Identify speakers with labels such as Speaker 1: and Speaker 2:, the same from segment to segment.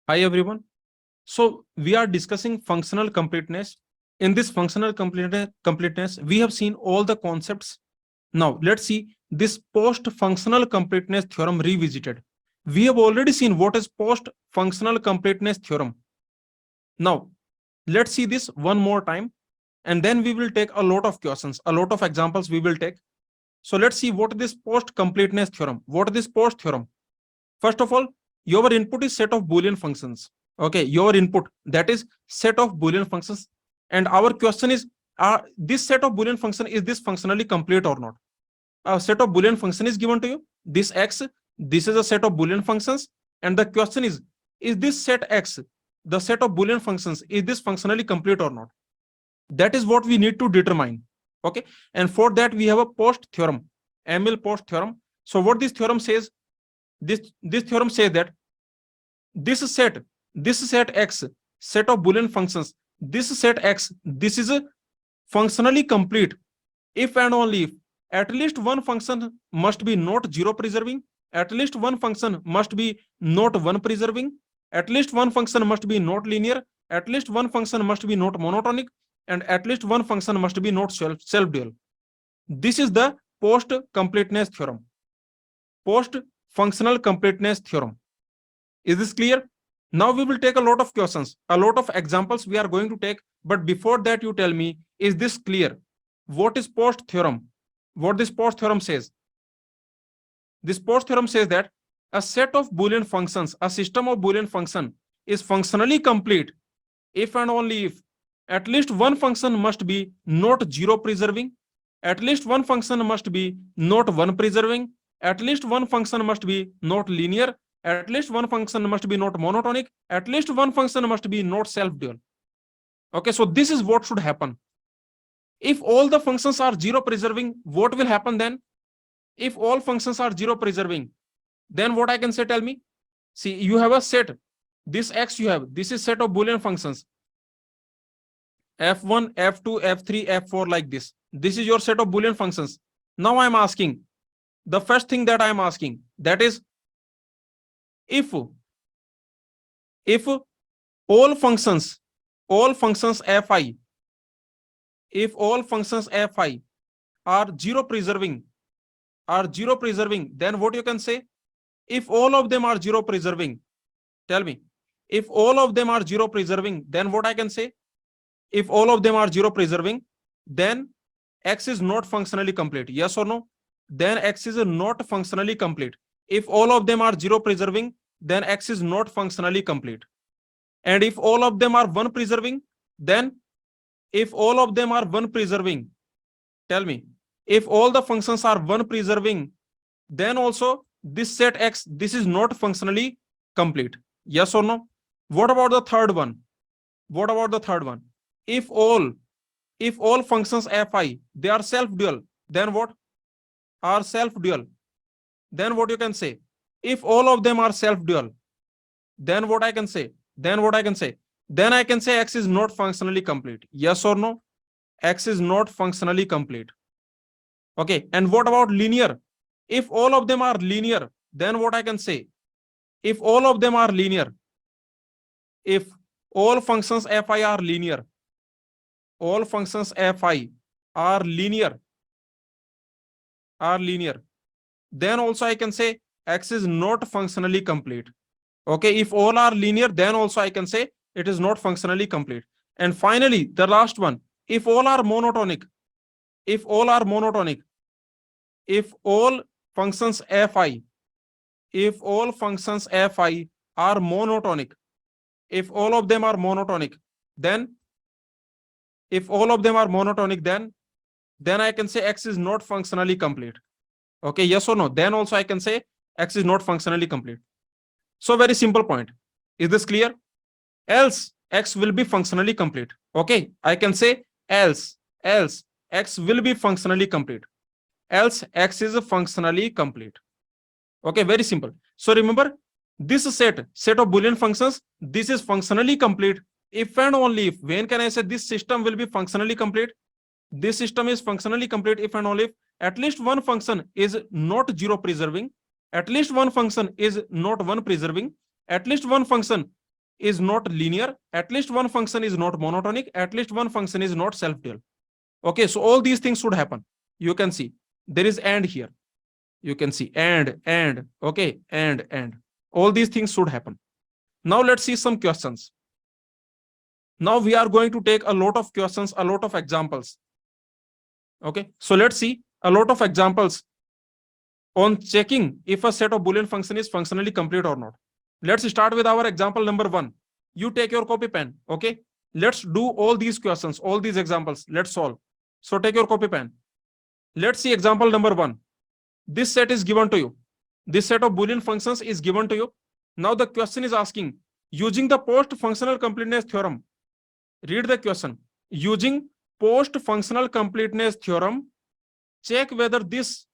Speaker 1: Hi everyone. So we are discussing functional completeness. In this functional completeness, we have seen all the concepts. Now let's see this post-functional completeness theorem revisited. We have already seen what is post-functional completeness theorem. Now let's see this one more time, and then we will take a lot of questions, a lot of examples we will take. So let's see what is this post-completeness theorem. What is this post theorem? First of all, your input is set of Boolean functions. Okay, your input, that is set of Boolean functions. And our question is, this set of Boolean function, is this functionally complete or not? A set of Boolean function is given to you. This X, this is a set of Boolean functions. And the question is this set X, the set of Boolean functions, is this functionally complete or not? That is what we need to determine. Okay, and for that we have a Post theorem, Emil Post theorem. So what this theorem says, this theorem says that this set X, set of Boolean functions, this set X, this is functionally complete if and only if at least one function must be not zero preserving, at least one function must be not one preserving, at least one function must be not linear, at least one function must be not monotonic, and at least one function must be not self-dual. This is the post completeness theorem, post functional completeness theorem. Is this clear? Now we will take a lot of questions, a lot of examples we are going to take. But before that, you tell me, is this clear? What is Post theorem? What this Post theorem says? This Post theorem says that a set of Boolean functions, a system of Boolean function is functionally complete if and only if at least one function must be not zero preserving, at least one function must be not one preserving, at least one function must be not linear, at least one function must be not monotonic, at least one function must be not self-dual. Okay, so this is what should happen. If all the functions are zero preserving, what will happen then? If all functions are zero preserving, then what I can say, tell me. See, you have a set, this X you have, this is set of Boolean functions, f1, f2, f3, f4, like this. This is your set of Boolean functions. Now I'm asking, the first thing that I'm asking, that is, if all functions fi, if all functions fi are zero preserving, then what you can say? If all of them are zero preserving, tell me, if all of them are zero preserving, then what I can say? If all of them are zero preserving, then X is not functionally complete. Yes or no? Then X is not functionally complete. If all of them are zero preserving, then X is not functionally complete. And if all of them are one preserving, then if all of them are one preserving, tell me, if all the functions are one preserving, then also this set X, this is not functionally complete. Yes or no? What about the third one? What about the third one? If all functions fi, they are self-dual, then what? Are self-dual. Then what you can say? If all of them are self-dual, then what I can say? Then I can say X is not functionally complete. Yes or no? X is not functionally complete. Okay, and what about linear? If all of them are linear, then what I can say? If all of them are linear, if all functions fi are linear, all functions fi are linear, then also I can say X is not functionally complete. Okay, if all are linear, then also I can say it is not functionally complete. And finally, the last one, if all are monotonic, if all functions fi, if all functions fi are monotonic, if all of them are monotonic, then if all of them are monotonic, then I can say X is not functionally complete. Okay, yes or no? Then also I can say X is not functionally complete. So very simple point. Is this clear? Else X will be functionally complete. Okay, I can say else X will be functionally complete. Else X is functionally complete. Okay, very simple. So remember, this set of Boolean functions, this is functionally complete if and only if. When can I say this system will be functionally complete? This system is functionally complete if and only if at least one function is not zero preserving, at least one function is not one preserving, at least one function is not linear, at least one function is not monotonic, at least one function is not self-dual. Okay, so all these things should happen. You can see there is and here. You can see and, okay, and. All these things should happen. Now let's see some questions. Now we are going to take a lot of questions, a lot of examples. Okay, so let's see a lot of examples on checking if a set of Boolean function is functionally complete or not. Let's start with our example number 1. You take your copy pen. Okay, let's do all these questions, all these examples. Let's solve. So take your copy pen. Let's see example number 1. This set is given to you. This set of Boolean functions is given to you. Now the question is asking, using the post-functional completeness theorem. Read the question. Using post-functional completeness theorem, check whether this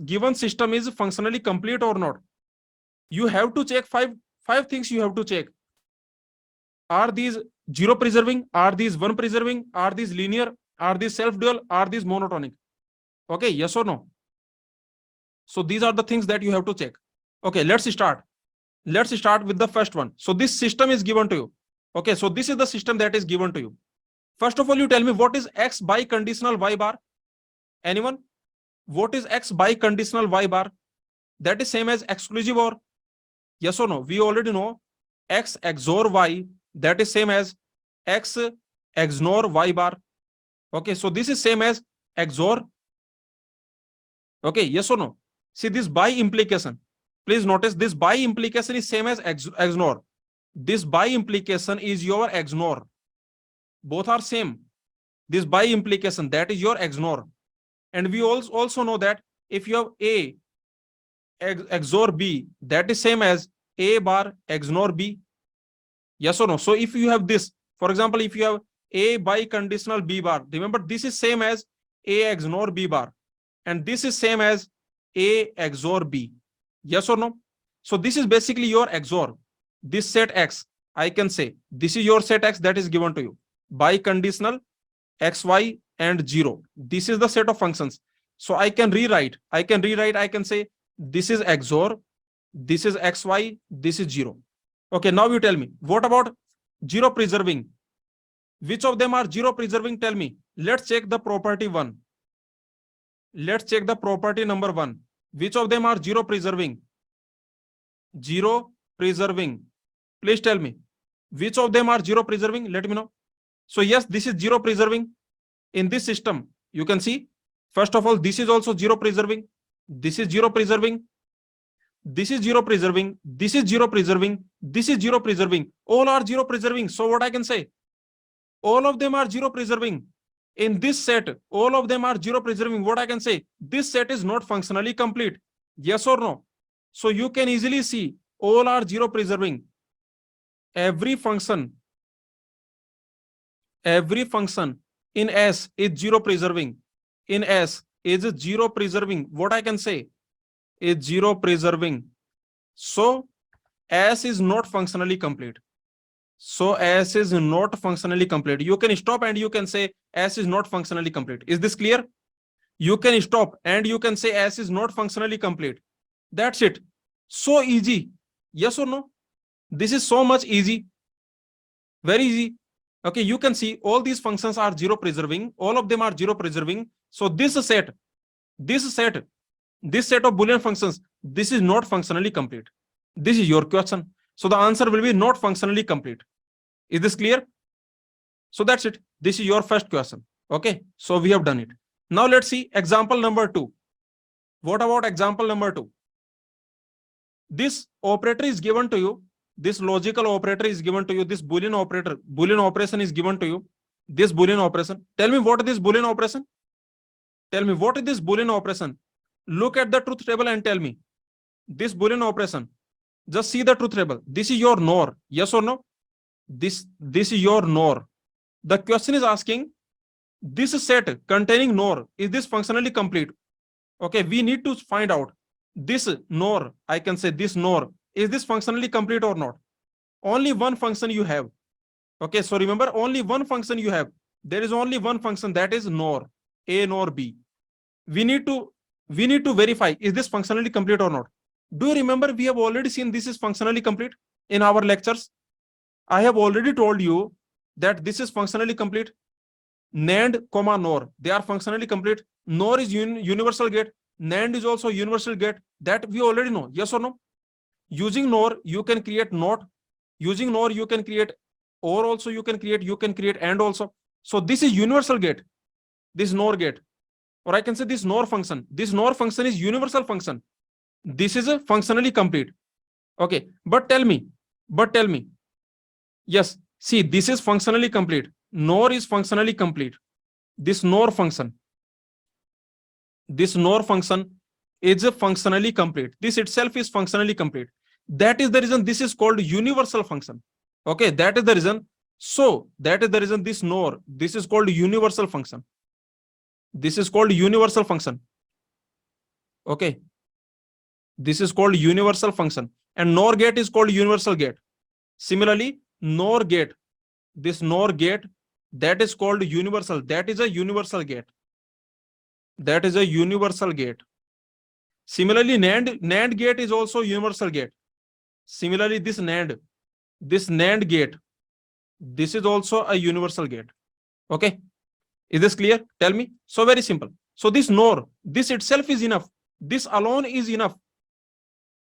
Speaker 1: given system is functionally complete or not. You have to check five things you have to check. Are these zero preserving? Are these one preserving? Are these linear? Are these self-dual? Are these monotonic? Okay, yes or no? So these are the things that you have to check. Okay, let's start. Let's start with the first one. So this system is given to you. Okay, so this is the system that is given to you. First of all, you tell me what is x by conditional y bar? Anyone? What is x by conditional y bar? That is same as exclusive OR. Yes or no? We already know x XOR y, that is same as x XNOR y bar. Okay, so this is same as XOR. Okay, yes or no? See this by implication. Please notice this by implication is same as XNOR. This by implication is your XNOR. Both are same. This by implication, that is your XNOR. And we also know that if you have A XOR B, that is same as A bar XNOR B. Yes or no? So if you have this, for example, if you have A by conditional B bar, remember this is same as A XNOR B bar. And this is same as A XOR B. Yes or no? So this is basically your XOR. This set X, I can say, this is your set X that is given to you by conditional X, Y, and 0. This is the set of functions. So I can rewrite, I can say, this is XOR, this is XY, this is 0. Okay, now you tell me, what about 0 preserving? Which of them are 0 preserving? Tell me. Let's check the property 1. Let's check the property number 1. Which of them are 0 preserving? 0 preserving. Please tell me. Which of them are 0 preserving? Let me know. So yes, this is 0 preserving. In this system, you can see, first of all, this is also 0 preserving. This is 0 preserving. This is 0 preserving. This is 0 preserving. This is 0 preserving. All are 0 preserving. So what I can say? All of them are 0 preserving. In this set, all of them are 0 preserving. What I can say? This set is not functionally complete. Yes or no? So you can easily see all are 0 preserving. Every function in S is 0 preserving. In S is 0 preserving. What I can say is 0 preserving. So S is not functionally complete. So S is not functionally complete. You can stop and you can say S is not functionally complete. Is this clear? You can stop and you can say S is not functionally complete. That's it. So easy. Yes or no? This is so much easy. Very easy. Okay, you can see all these functions are 0 preserving. All of them are 0 preserving. So this set of Boolean functions, this is not functionally complete. This is your question. So the answer will be not functionally complete. Is this clear? So that's it. This is your first question. Okay, so we have done it. Now let's see example number 2. What about example number 2? This operator is given to you. This logical operator is given to you. This Boolean operation is given to you. This Boolean operation. Tell me what is this Boolean operation? Tell me what is this Boolean operation? Look at the truth table and tell me. This Boolean operation. Just see the truth table. This is your NOR. Yes or no? This is your NOR. The question is asking, this set containing NOR, is this functionally complete? Okay, we need to find out. This NOR, I can say this NOR, is this functionally complete or not? Only one function you have. Okay, so remember, only one function you have. There is only one function, that is NOR, A NOR B. We need to verify, is this functionally complete or not? Do you remember we have already seen this is functionally complete in our lectures? I have already told you that this is functionally complete. Nand, comma, NOR, they are functionally complete. NOR is universal gate. Nand is also universal gate. That we already know. Yes or no? Using NOR, you can create NOT. Using NOR, you can create OR also, you can create AND also. So this is universal gate, this NOR gate. Or I can say this NOR function. This NOR function is universal function. This is a functionally complete. Okay, but tell me, yes, see, this is functionally complete. NOR is functionally complete. This NOR function, this NOR function is functionally complete. This itself is functionally complete. That is the reason this is called universal function. Okay, that is the reason. So that is the reason this NOR, this is called universal function. This is called universal function. Okay, this is called universal function, and NOR gate is called universal gate. Similarly, NOR gate, this NOR gate, that is called universal. That is a universal gate. That is a universal gate. Similarly, NAND gate is also universal gate. Similarly, this NAND gate, this is also a universal gate. Okay, is this clear? Tell me. So very simple. So this NOR, this itself is enough. This alone is enough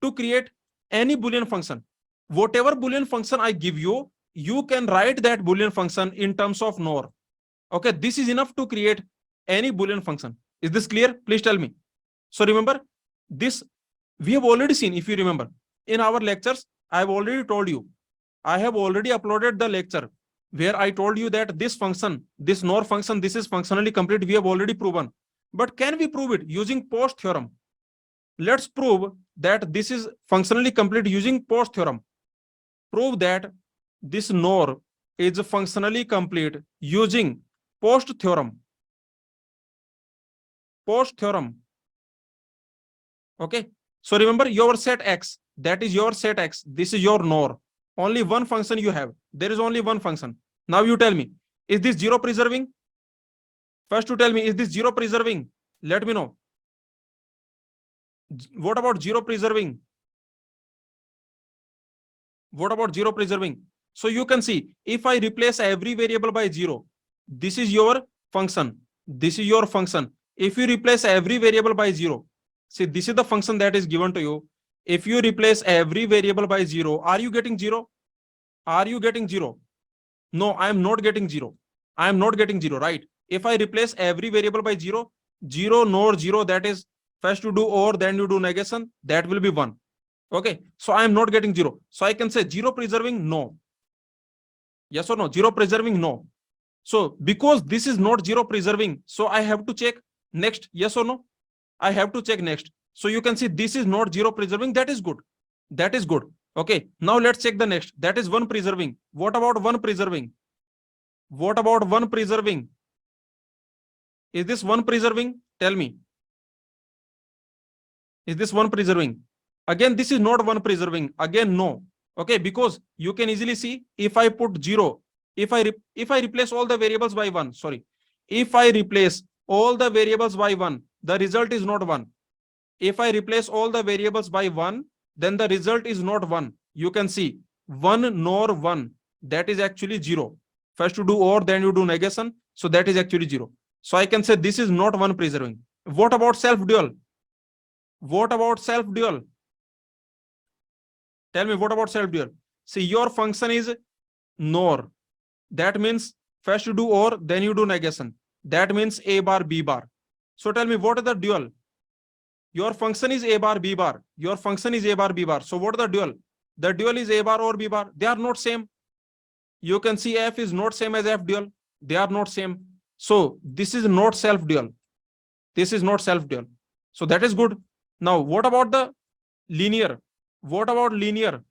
Speaker 1: to create any Boolean function. Whatever Boolean function I give you, you can write that Boolean function in terms of NOR. Okay, this is enough to create any Boolean function. Is this clear? Please tell me. So remember, this we have already seen. If you remember, in our lectures, I have already told you, I have already uploaded the lecture where I told you that this function, this NOR function, this is functionally complete. We have already proven. But can we prove it using Post theorem? Let's prove that this is functionally complete using Post theorem. Prove that this NOR is functionally complete using Post theorem. Post theorem. Okay. So remember your set X, that is your set X. This is your NOR. Only one function you have. There is only one function. Now you tell me, is this zero preserving? First you tell me, is this zero preserving? Let me know. What about zero preserving? What about zero preserving? So you can see, if I replace every variable by zero, this is your function. This is your function. If you replace every variable by zero, see, this is the function that is given to you. If you replace every variable by zero, are you getting zero? Are you getting zero? No, I am not getting zero. I am not getting zero, right? If I replace every variable by zero, zero, nor zero, that is first you do OR, then you do negation, that will be one. Okay, so I am not getting zero. So I can say zero preserving, no. Yes or no? Zero preserving, no. So because this is not zero preserving, so I have to check next, yes or no? I have to check next. So you can see this is not zero preserving. That is good. That is good. Okay, now let's check the next. That is one preserving. What about one preserving? What about one preserving? Is this one preserving? Tell me. Is this one preserving? Again, this is not one preserving. Again, no. Okay, because you can easily see, if I put zero, if I replace all the variables by one, sorry, if I replace all the variables by one, the result is not one. If I replace all the variables by one, then the result is not one. You can see one nor one, that is actually zero. First you do OR, then you do negation, so that is actually zero. So I can say this is not one preserving. What about self-dual? What about self-dual? Tell me, what about self-dual? See, your function is NOR. That means first you do OR, then you do negation. That means A bar, B bar. So tell me, what is the dual? Your function is A bar, B bar. Your function is A bar, B bar. So what is the dual? The dual is A bar or B bar. They are not same. You can see F is not same as F dual. They are not same. So this is not self-dual. This is not self-dual. So that is good. Now, what about the linear? What about linear?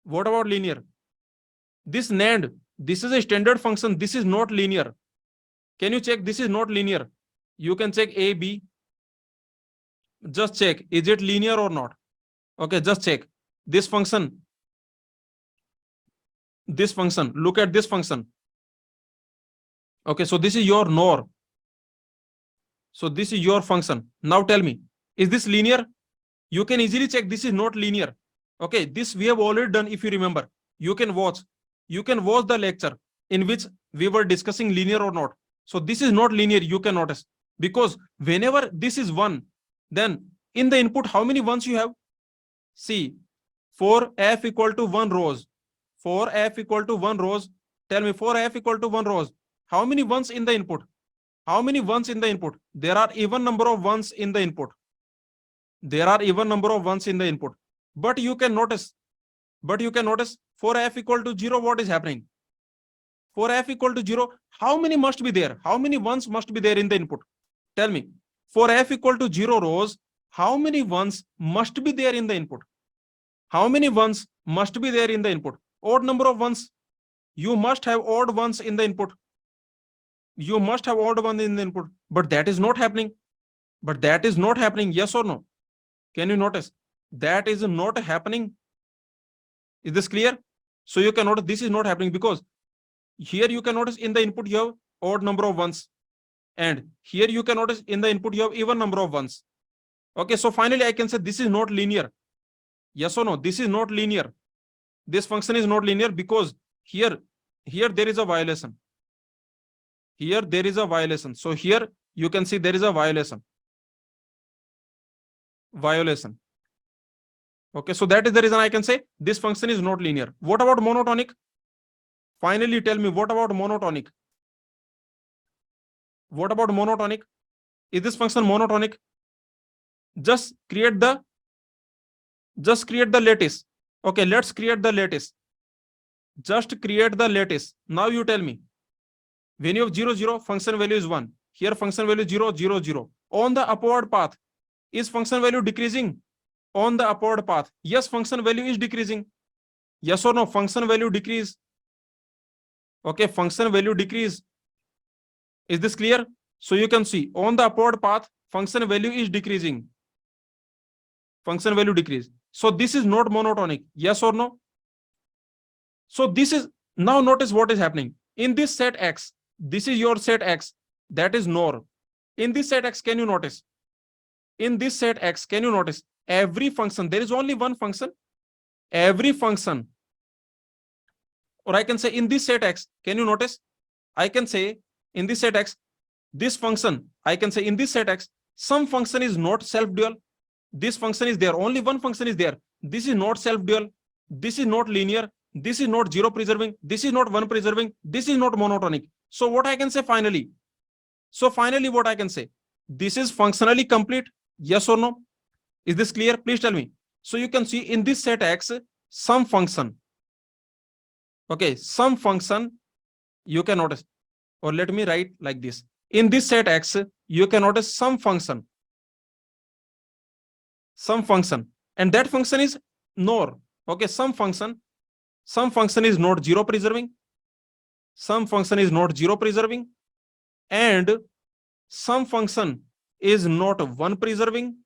Speaker 1: What about linear? This NAND, this is a standard function. This is not linear. Can you check? This is not linear. You can check A, B. Just check. Is it linear or not? Okay, just check. This function. This function. Look at this function. Okay, so this is your NOR. So this is your function. Now tell me, is this linear? You can easily check this is not linear. Okay, this we have already done if you remember. You can watch. You can watch the lecture in which we were discussing linear or not. So this is not linear, you can notice. Because whenever this is 1, then in the input, how many ones you have? See, for f equal to 1 rows, for f equal to 1 rows, tell me, for f equal to 1 rows, how many ones in the input? How many ones in the input? There are even number of ones in the input. There are even number of ones in the input. But you can notice, for f equal to 0, what is happening? For f equal to 0, how many must be there? How many ones must be there in the input? Tell me, for f equal to 0 rows, how many ones must be there in the input? How many ones must be there in the input? Odd number of ones. You must have odd ones in the input. You must have odd one in the input. But that is not happening. But that is not happening. Yes or no? Can you notice? That is not happening. Is this clear? So you can notice this is not happening because here you can notice in the input you have odd number of ones. And here you can notice in the input you have even number of ones. Okay, so finally I can say this is not linear. Yes or no? This is not linear. This function is not linear because here there is a violation. Here there is a violation. So here you can see there is a violation. Okay, so that is the reason I can say this function is not linear. What about monotonic? Finally, tell me, what about monotonic? What about monotonic? Is this function monotonic? Just create the lattice. Okay, let's create the lattice. Just create the lattice. Now you tell me. When you have 0, 0, function value is 1. Here function value 0, 0, 0. On the upward path, is function value decreasing? On the upward path, yes, function value is decreasing. Yes or no? Function value decrease. Okay, function value decrease. Is this clear? So you can see on the upward path, function value is decreasing. Function value decrease. So this is not monotonic. Yes or no? So this is, now notice what is happening. In this set X, this is your set X, that is NOR. In this set X, can you notice? In this set X, can you notice? Every function, there is only one function. Every function, or I can say in this set X, can you notice? I can say in this set X, this function, I can say in this set X, some function is not self-dual. This function is there, only one function is there. This is not self-dual. This is not linear. This is not zero preserving. This is not one preserving. This is not monotonic. So what I can say finally? So finally, what I can say? This is functionally complete. Yes or no? Is this clear? Please tell me. So you can see in this set X, some function. Okay, some function you can notice, or let me write like this. In this set X, you can notice some function. Some function. And that function is NOR. Okay, some function is not zero preserving. Some function is not zero preserving. And some function is not one preserving.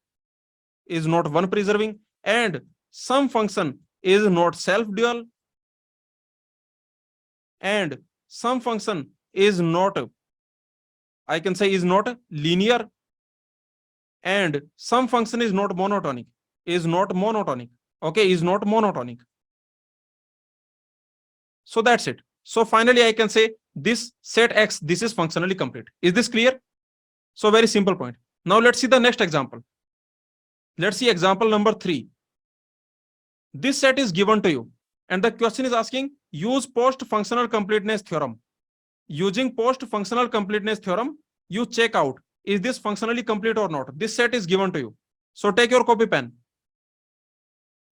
Speaker 1: And some function is not self-dual. And some function is not, I can say, is not linear. And some function is not monotonic. Okay, is not monotonic. So that's it. So finally, I can say this set X, this is functionally complete. Is this clear? So very simple point. Now let's see the next example. Let's see example number 3. This set is given to you. And the question is asking, use post-functional completeness theorem. Using post-functional completeness theorem, you check out, is this functionally complete or not? This set is given to you. So take your copy pen.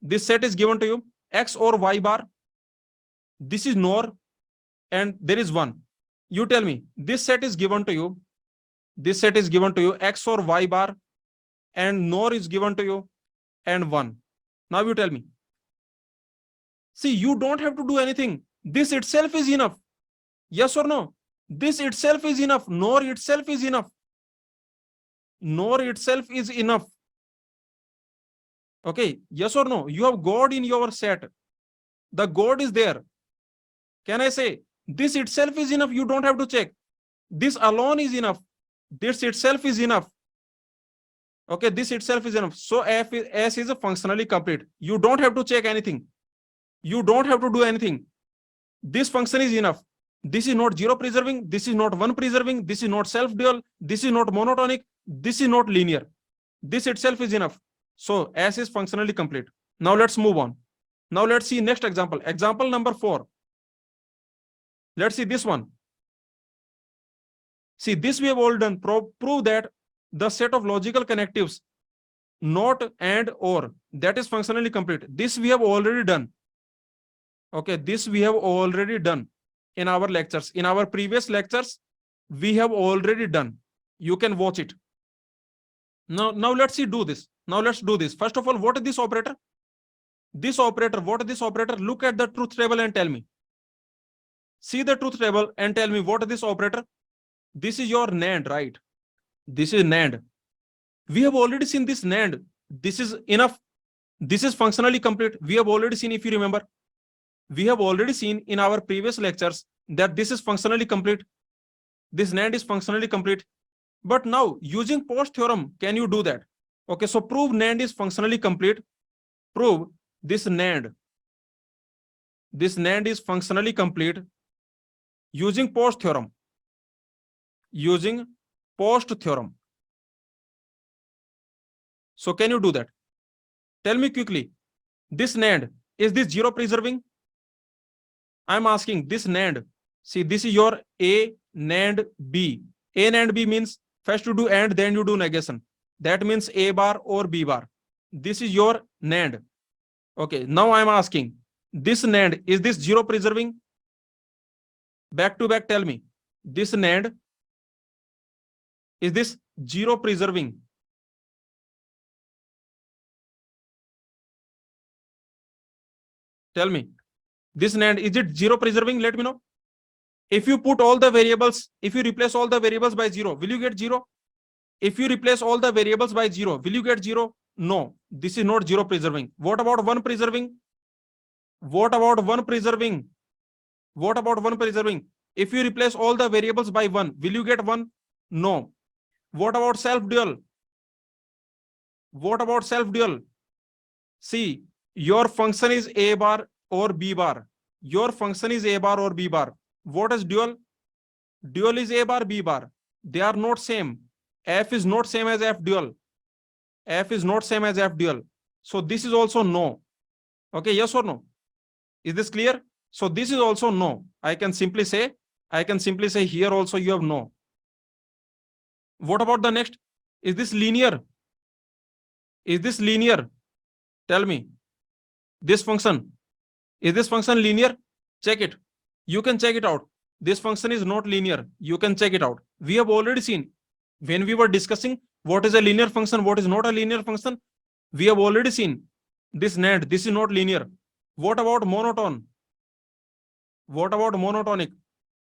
Speaker 1: This set is given to you, X or Y bar. This is NOR and there is 1. You tell me, this set is given to you. This set is given to you, X or Y bar, and NOR is given to you, and 1. Now you tell me. See, you don't have to do anything. This itself is enough. Yes or no? This itself is enough. NOR itself is enough. NOR itself is enough. Okay, yes or no? You have God in your set. The God is there. Can I say, this itself is enough? You don't have to check. This alone is enough. This itself is enough. Okay, this itself is enough. So S is functionally complete. You don't have to check anything. You don't have to do anything. This function is enough. This is not zero preserving. This is not one preserving. This is not self-dual. This is not monotonic. This is not linear. This itself is enough. So S is functionally complete. Now let's move on. Now let's see next example. Example number 4. Let's see this one. See, this we have all done. Prove that the set of logical connectives, not and or, that is functionally complete. This we have already done. Okay, this we have already done in our lectures. In our previous lectures, we have already done. You can watch it. Now let's see do this. Now let's do this. First of all, what is this operator? This operator, what is this operator? Look at the truth table and tell me. See the truth table and tell me what is this operator? This is your Nand, right? This is Nand. We have already seen this Nand. This is enough. This is functionally complete. We have already seen, if you remember, we have already seen in our previous lectures that this is functionally complete. This Nand is functionally complete. But now, using Post theorem, can you do that? Okay, so prove Nand is functionally complete. Prove this Nand. This Nand is functionally complete using Post theorem. Using Post theorem. So can you do that? Tell me quickly. This Nand, is this zero preserving? I'm asking this Nand. See, this is your A, Nand, B. A, Nand, B means first you do and, then you do negation. That means A bar or B bar. This is your Nand. Okay, now I'm asking, this Nand, is this zero preserving? Back to back, tell me. This Nand, is this zero preserving? Tell me. This Nand, is it zero preserving? Let me know. If you put all the variables, if you replace all the variables by 0, will you get 0? If you replace all the variables by 0, will you get 0? No, this is not zero preserving. What about one preserving? What about one preserving? What about one preserving? If you replace all the variables by 1, will you get 1? No. What about self-dual? What about self-dual? See, your function is A bar or B bar. Your function is A bar or B bar. What is dual? Dual is A bar, B bar. They are not same. F is not same as F dual. F is not same as F dual. So this is also no. Okay, yes or no? Is this clear? So this is also no. I can simply say here also you have no. What about the next? Is this linear? Is this linear? Tell me. This function. Is this function linear? Check it. You can check it out. This function is not linear. You can check it out. We have already seen when we were discussing what is a linear function, what is not a linear function. We have already seen this Nand. This is not linear. What about monotone? What about monotonic?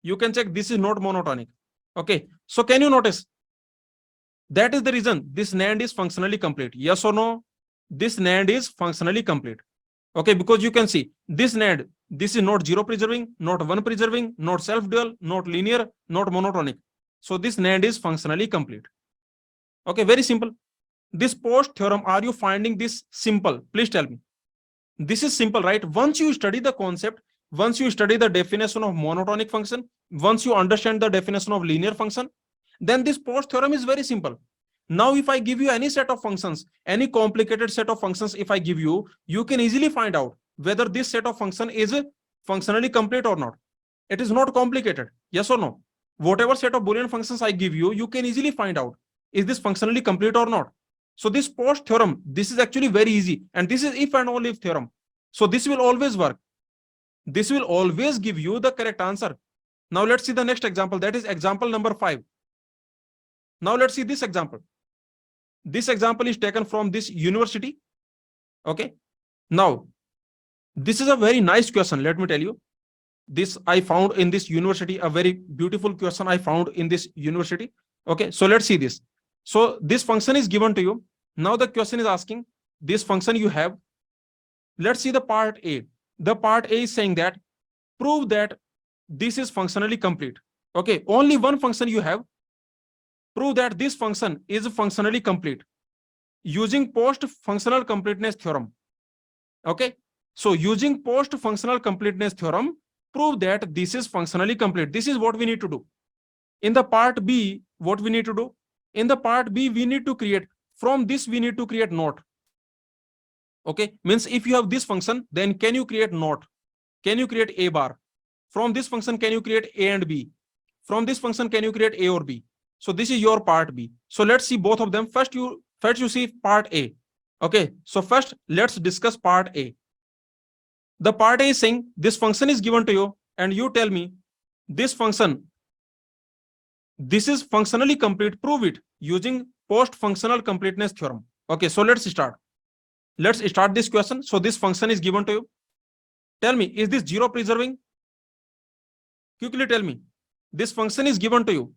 Speaker 1: You can check this is not monotonic. Okay. So can you notice? That is the reason this Nand is functionally complete. Yes or no? This Nand is functionally complete. Okay, because you can see this Nand, this is not zero preserving, not one preserving, not self-dual, not linear, not monotonic. So this Nand is functionally complete. Okay, very simple. This Post theorem, are you finding this simple? Please tell me. This is simple, right? Once you study the concept, once you study the definition of monotonic function, once you understand the definition of linear function, then this Post theorem is very simple. Now, if I give you any set of functions, any complicated set of functions, if I give you, you can easily find out whether this set of function is functionally complete or not. It is not complicated. Yes or no? Whatever set of Boolean functions I give you, you can easily find out, is this functionally complete or not? So this Post theorem, this is actually very easy. And this is if and only if theorem. So this will always work. This will always give you the correct answer. Now let's see the next example. That is example number 5. Now let's see this example. This example is taken from this university. Okay. Now, this is a very nice question. Let me tell you. This I found in this university, a very beautiful question I found in this university. Okay. So let's see this. So this function is given to you. Now the question is asking this function you have. Let's see the part A. The part A is saying that prove that this is functionally complete. Okay. Only one function you have. Prove that this function is functionally complete using post functional completeness theorem. Okay. So using post functional completeness theorem, prove that this is functionally complete. This is what we need to do. In the part B, what we need to do? In the part B, we need to create, from this we need to create not. Okay, means if you have this function, then can you create not? Can you create a bar? From this function, can you create a and b? From this function, can you create a or b? So this is your part B. So let's see both of them. First you see part A. Okay, so first let's discuss part A. The part A is saying this function is given to you and you tell me this function, this is functionally complete, prove it using post functional completeness theorem. Okay, so let's start. Let's start this question. So this function is given to you. Tell me, is this zero preserving? Quickly tell me. This function is given to you.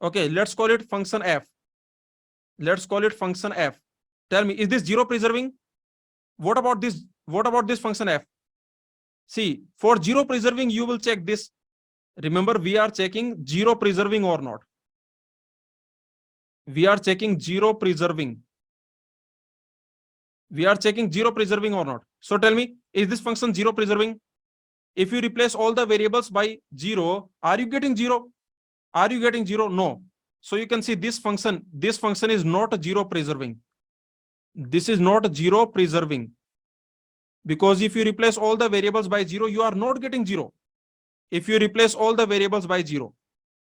Speaker 1: Okay, let's call it function f. Let's call it function f. Tell me, is this zero preserving? What about this? What about this function f? See, for zero preserving, you will check this. Remember, we are checking zero preserving or not. We are checking zero preserving. We are checking zero preserving or not. So tell me, is this function zero preserving? If you replace all the variables by zero, are you getting zero? Are you getting zero? No. So you can see this function is not zero preserving. This is not zero preserving. Because if you replace all the variables by zero, you are not getting zero. If you replace all the variables by zero,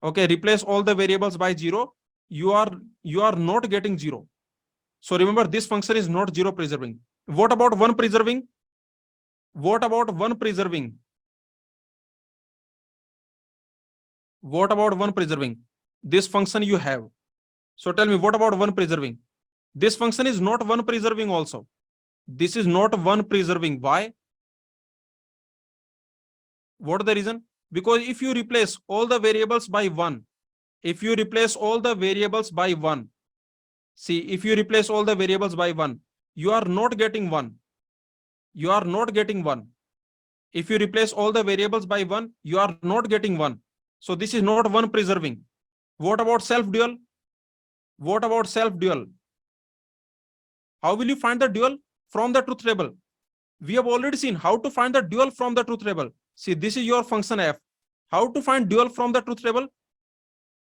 Speaker 1: okay, replace all the variables by zero, you are not getting zero. So remember, this function is not zero preserving. What about one preserving? What about one preserving? What about one preserving? This function you have. So tell me, what about one preserving? This function is not one preserving also. This is not one preserving. Why? What is the reason? Because if you replace all the variables by one, if you replace all the variables by one, see, if you replace all the variables by one, you are not getting one. You are not getting one. If you replace all the variables by one, you are not getting one. So this is not one preserving. What about self-dual? What about self-dual? How will you find the dual? From the truth table. We have already seen how to find the dual from the truth table. See, this is your function f. How to find dual from the truth table?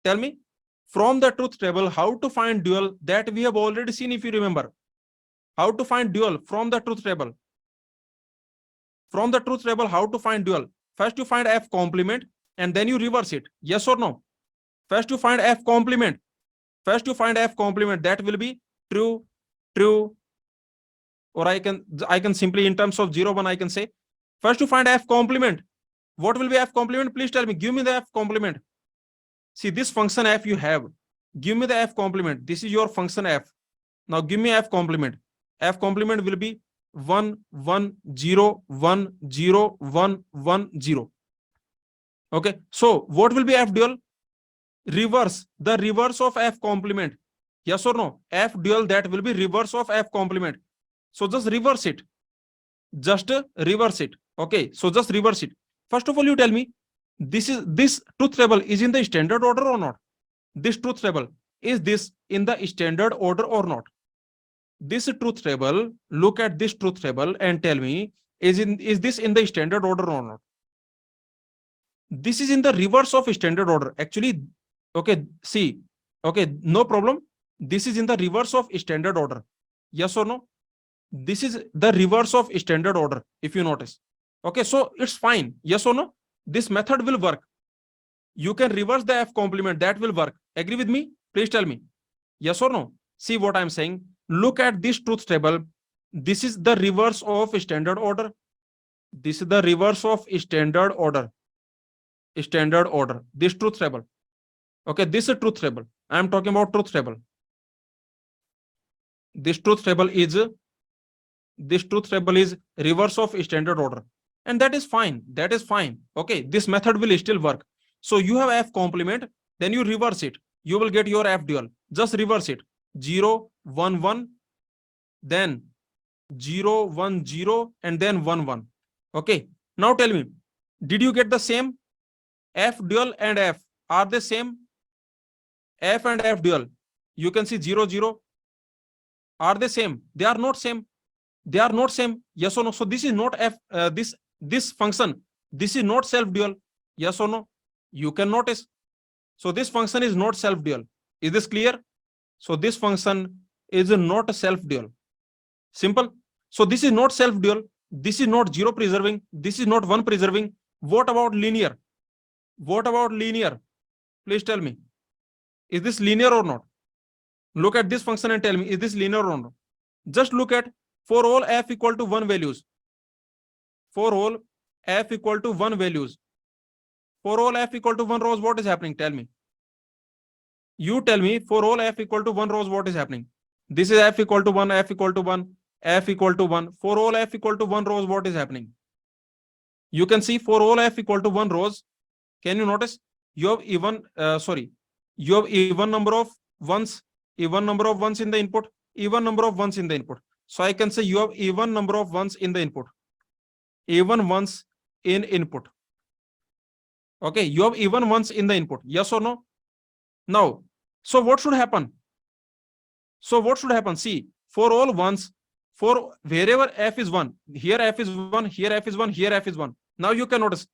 Speaker 1: Tell me. From the truth table, how to find dual, that we have already seen, if you remember. How to find dual from the truth table. From the truth table, how to find dual? First you find f complement and then you reverse it. Yes or no? First you find f complement. First you find f complement. That will be true, true. Or I can simply, in terms of 0, 1, I can say, first you find f complement. What will be f complement? Please tell me. Give me the f complement. See, this function f you have. Give me the f complement. This is your function f. Now give me f complement. F complement will be 1, 1, 0, 1, 0, 1, 1, 0. Okay. So what will be f dual? Reverse. The reverse of f complement. Yes or no? F dual, that will be reverse of f complement. So just reverse it. Just reverse it. Okay. So just reverse it. First of all, you tell me, this truth table is in the standard order or not? This truth table, is this in the standard order or not? This truth table, look at this truth table and tell me, is this in the standard order or not? This is in the reverse of standard order. Actually, okay, see, okay, no problem. This is in the reverse of standard order. Yes or no? This is the reverse of standard order, if you notice. Okay, so it's fine. Yes or no? This method will work. You can reverse the f complement. That will work. Agree with me? Please tell me. Yes or no? See what I'm saying. Look at this truth table. This is the reverse of standard order. This is the reverse of standard order. Standard order. This truth table. Okay, this is truth table. I am talking about truth table. This truth table is reverse of standard order. And that is fine. That is fine. Okay, this method will still work. So you have f complement, then you reverse it. You will get your f dual. Just reverse it. 0, 1, 1, then 0, 1, 0, and then 1, 1. Okay. Now tell me, did you get the same? F dual and f, are they same? F and f dual. You can see 0, 0. Are they same? They are not same. They are not same. Yes or no? So this is not f. This function. This is not self-dual. Yes or no? You can notice. So this function is not self-dual. Is this clear? So this function is not a self-dual. Simple. So this is not self-dual. This is not zero preserving. This is not one preserving. What about linear? What about linear? Please tell me. Is this linear or not? Look at this function and tell me, is this linear or not? Just look at for all f equal to 1 values. For all f equal to 1 values. For all f equal to 1 rows, what is happening? Tell me. You tell me for all f equal to 1 rows, what is happening? This is f equal to 1, f equal to 1, f equal to 1. For all f equal to 1 rows, what is happening? You can see for all f equal to 1 rows, can you notice? You have you have even number of ones, even number of ones in the input, even number of ones in the input. So I can say you have even number of ones in the input, even ones in input. Okay, you have even ones in the input. Yes or no? Now, so what should happen? So what should happen? See, for all ones, for wherever f is 1, here f is 1, here f is 1, here f is 1. Now you can notice,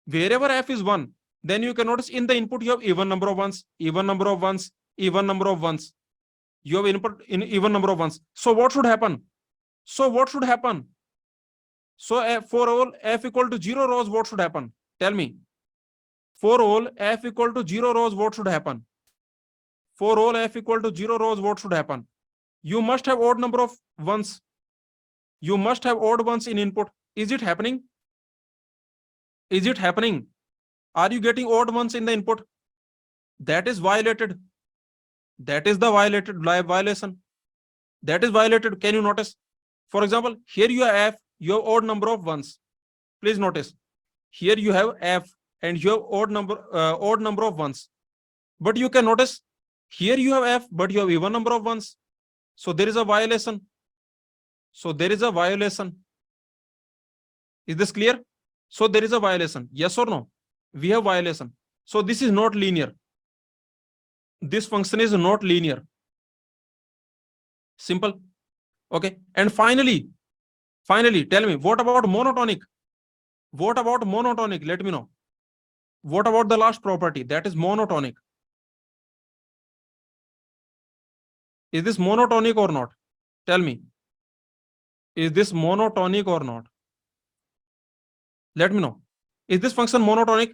Speaker 1: wherever f is 1, then you can notice in the input you have even number of ones, even number of ones, even number of ones. You have input in even number of ones. So what should happen? So what should happen? So for all f equal to 0 rows, what should happen? Tell me. For all f equal to 0 rows, what should happen? For all f equal to 0 rows, what should happen? You must have odd number of ones. You must have odd ones in input. Is it happening? Is it happening? Are you getting odd ones in the input? That is violated. That is the violation. That is violated. Can you notice? For example, here you have f, you have odd number of ones. Please notice. Here you have f and you have odd number of ones. But you can notice here you have f, but you have even number of ones. So there is a violation. So there is a violation. Is this clear? So there is a violation. Yes or no? We have violation. So this is not linear. This function is not linear. Simple. Okay. And finally, tell me, what about monotonic? What about monotonic? Let me know. What about the last property? That is monotonic. Is this monotonic or not? Tell me. Is this monotonic or not? Let me know. Is this function monotonic?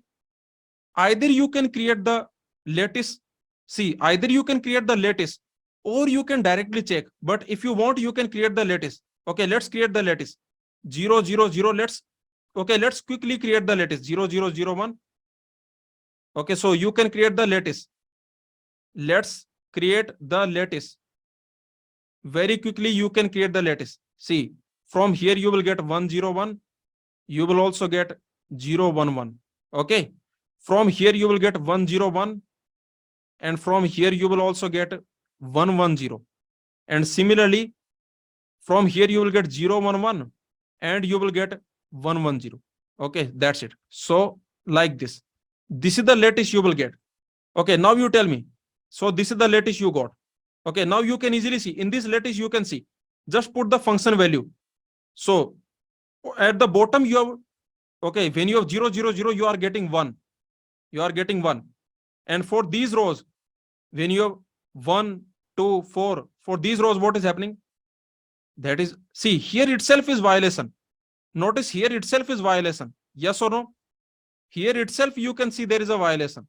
Speaker 1: Either you can create the lattice. See, either you can create the lattice or you can directly check. But if you want, you can create the lattice. Okay, let's create the lattice. 0, 0, 0. Let's quickly create the lattice. 0, 0, 0, 1. Okay, so you can create the lattice. Let's create the lattice. Very quickly, you can create the lattice. See, from here you will get 1, 0, 1. You will also get 0, 1, 1. Okay. From here you will get 1, 0, 1. And from here you will also get 1, 1, 0. And similarly, from here you will get 0, 1, 1. And you will get 1, 1, 0. Okay, that's it. So like this. This is the lattice you will get. Okay, now you tell me. So this is the lattice you got. Okay, now you can easily see. In this lattice you can see. Just put the function value. So at the bottom you have, okay, when you have 0, 0, 0, you are getting 1. You are getting 1. And for these rows, when you have 1, 2, 4, for these rows, what is happening? That is, see, here itself is violation. Notice here itself is violation. Yes or no? Here itself you can see there is a violation.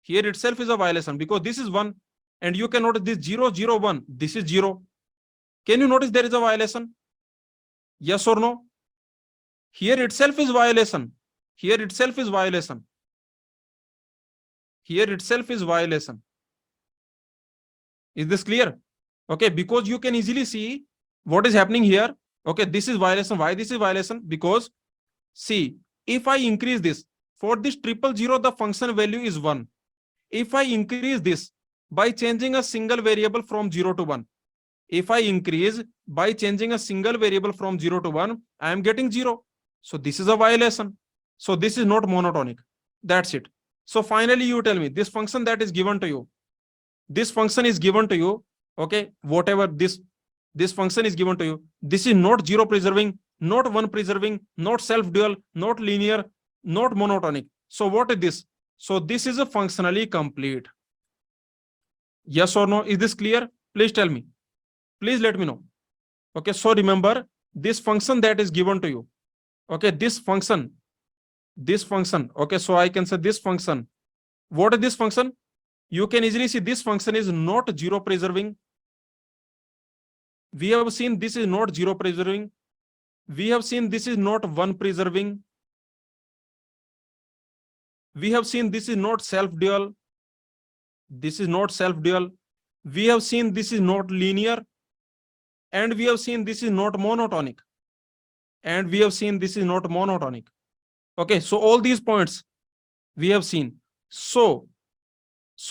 Speaker 1: Here itself is a violation because this is 1. And you can notice this 0, 0, 1. This is 0. Can you notice there is a violation? Yes or no? Here itself is violation. Here itself is violation. Here itself is violation. Is this clear? Okay, because you can easily see what is happening here. Okay, this is violation. Why this is violation? Because see, if I increase this, for this 000, the function value is 1. If I increase this by changing a single variable from 0 to 1, if I increase by changing a single variable from 0 to 1, I am getting 0. So this is a violation. So this is not monotonic. That's it. So finally you tell me this function that is given to you, this function is given to you, okay, whatever this This function is given to you. This is not zero preserving, not one preserving, not self-dual, not linear, not monotonic. So what is this? So this is a functionally complete. Yes or no? Is this clear? Please tell me. Please let me know. Okay, so remember this function that is given to you. Okay, this function. Okay, so I can say this function. What is this function? You can easily see this function is not zero preserving. We have seen this is not zero preserving. We have seen this is not one preserving. We have seen this is not self-dual. This is not self-dual. We have seen this is not linear. And we have seen this is not monotonic. And we have seen this is not monotonic. Okay, so all these points we have seen. So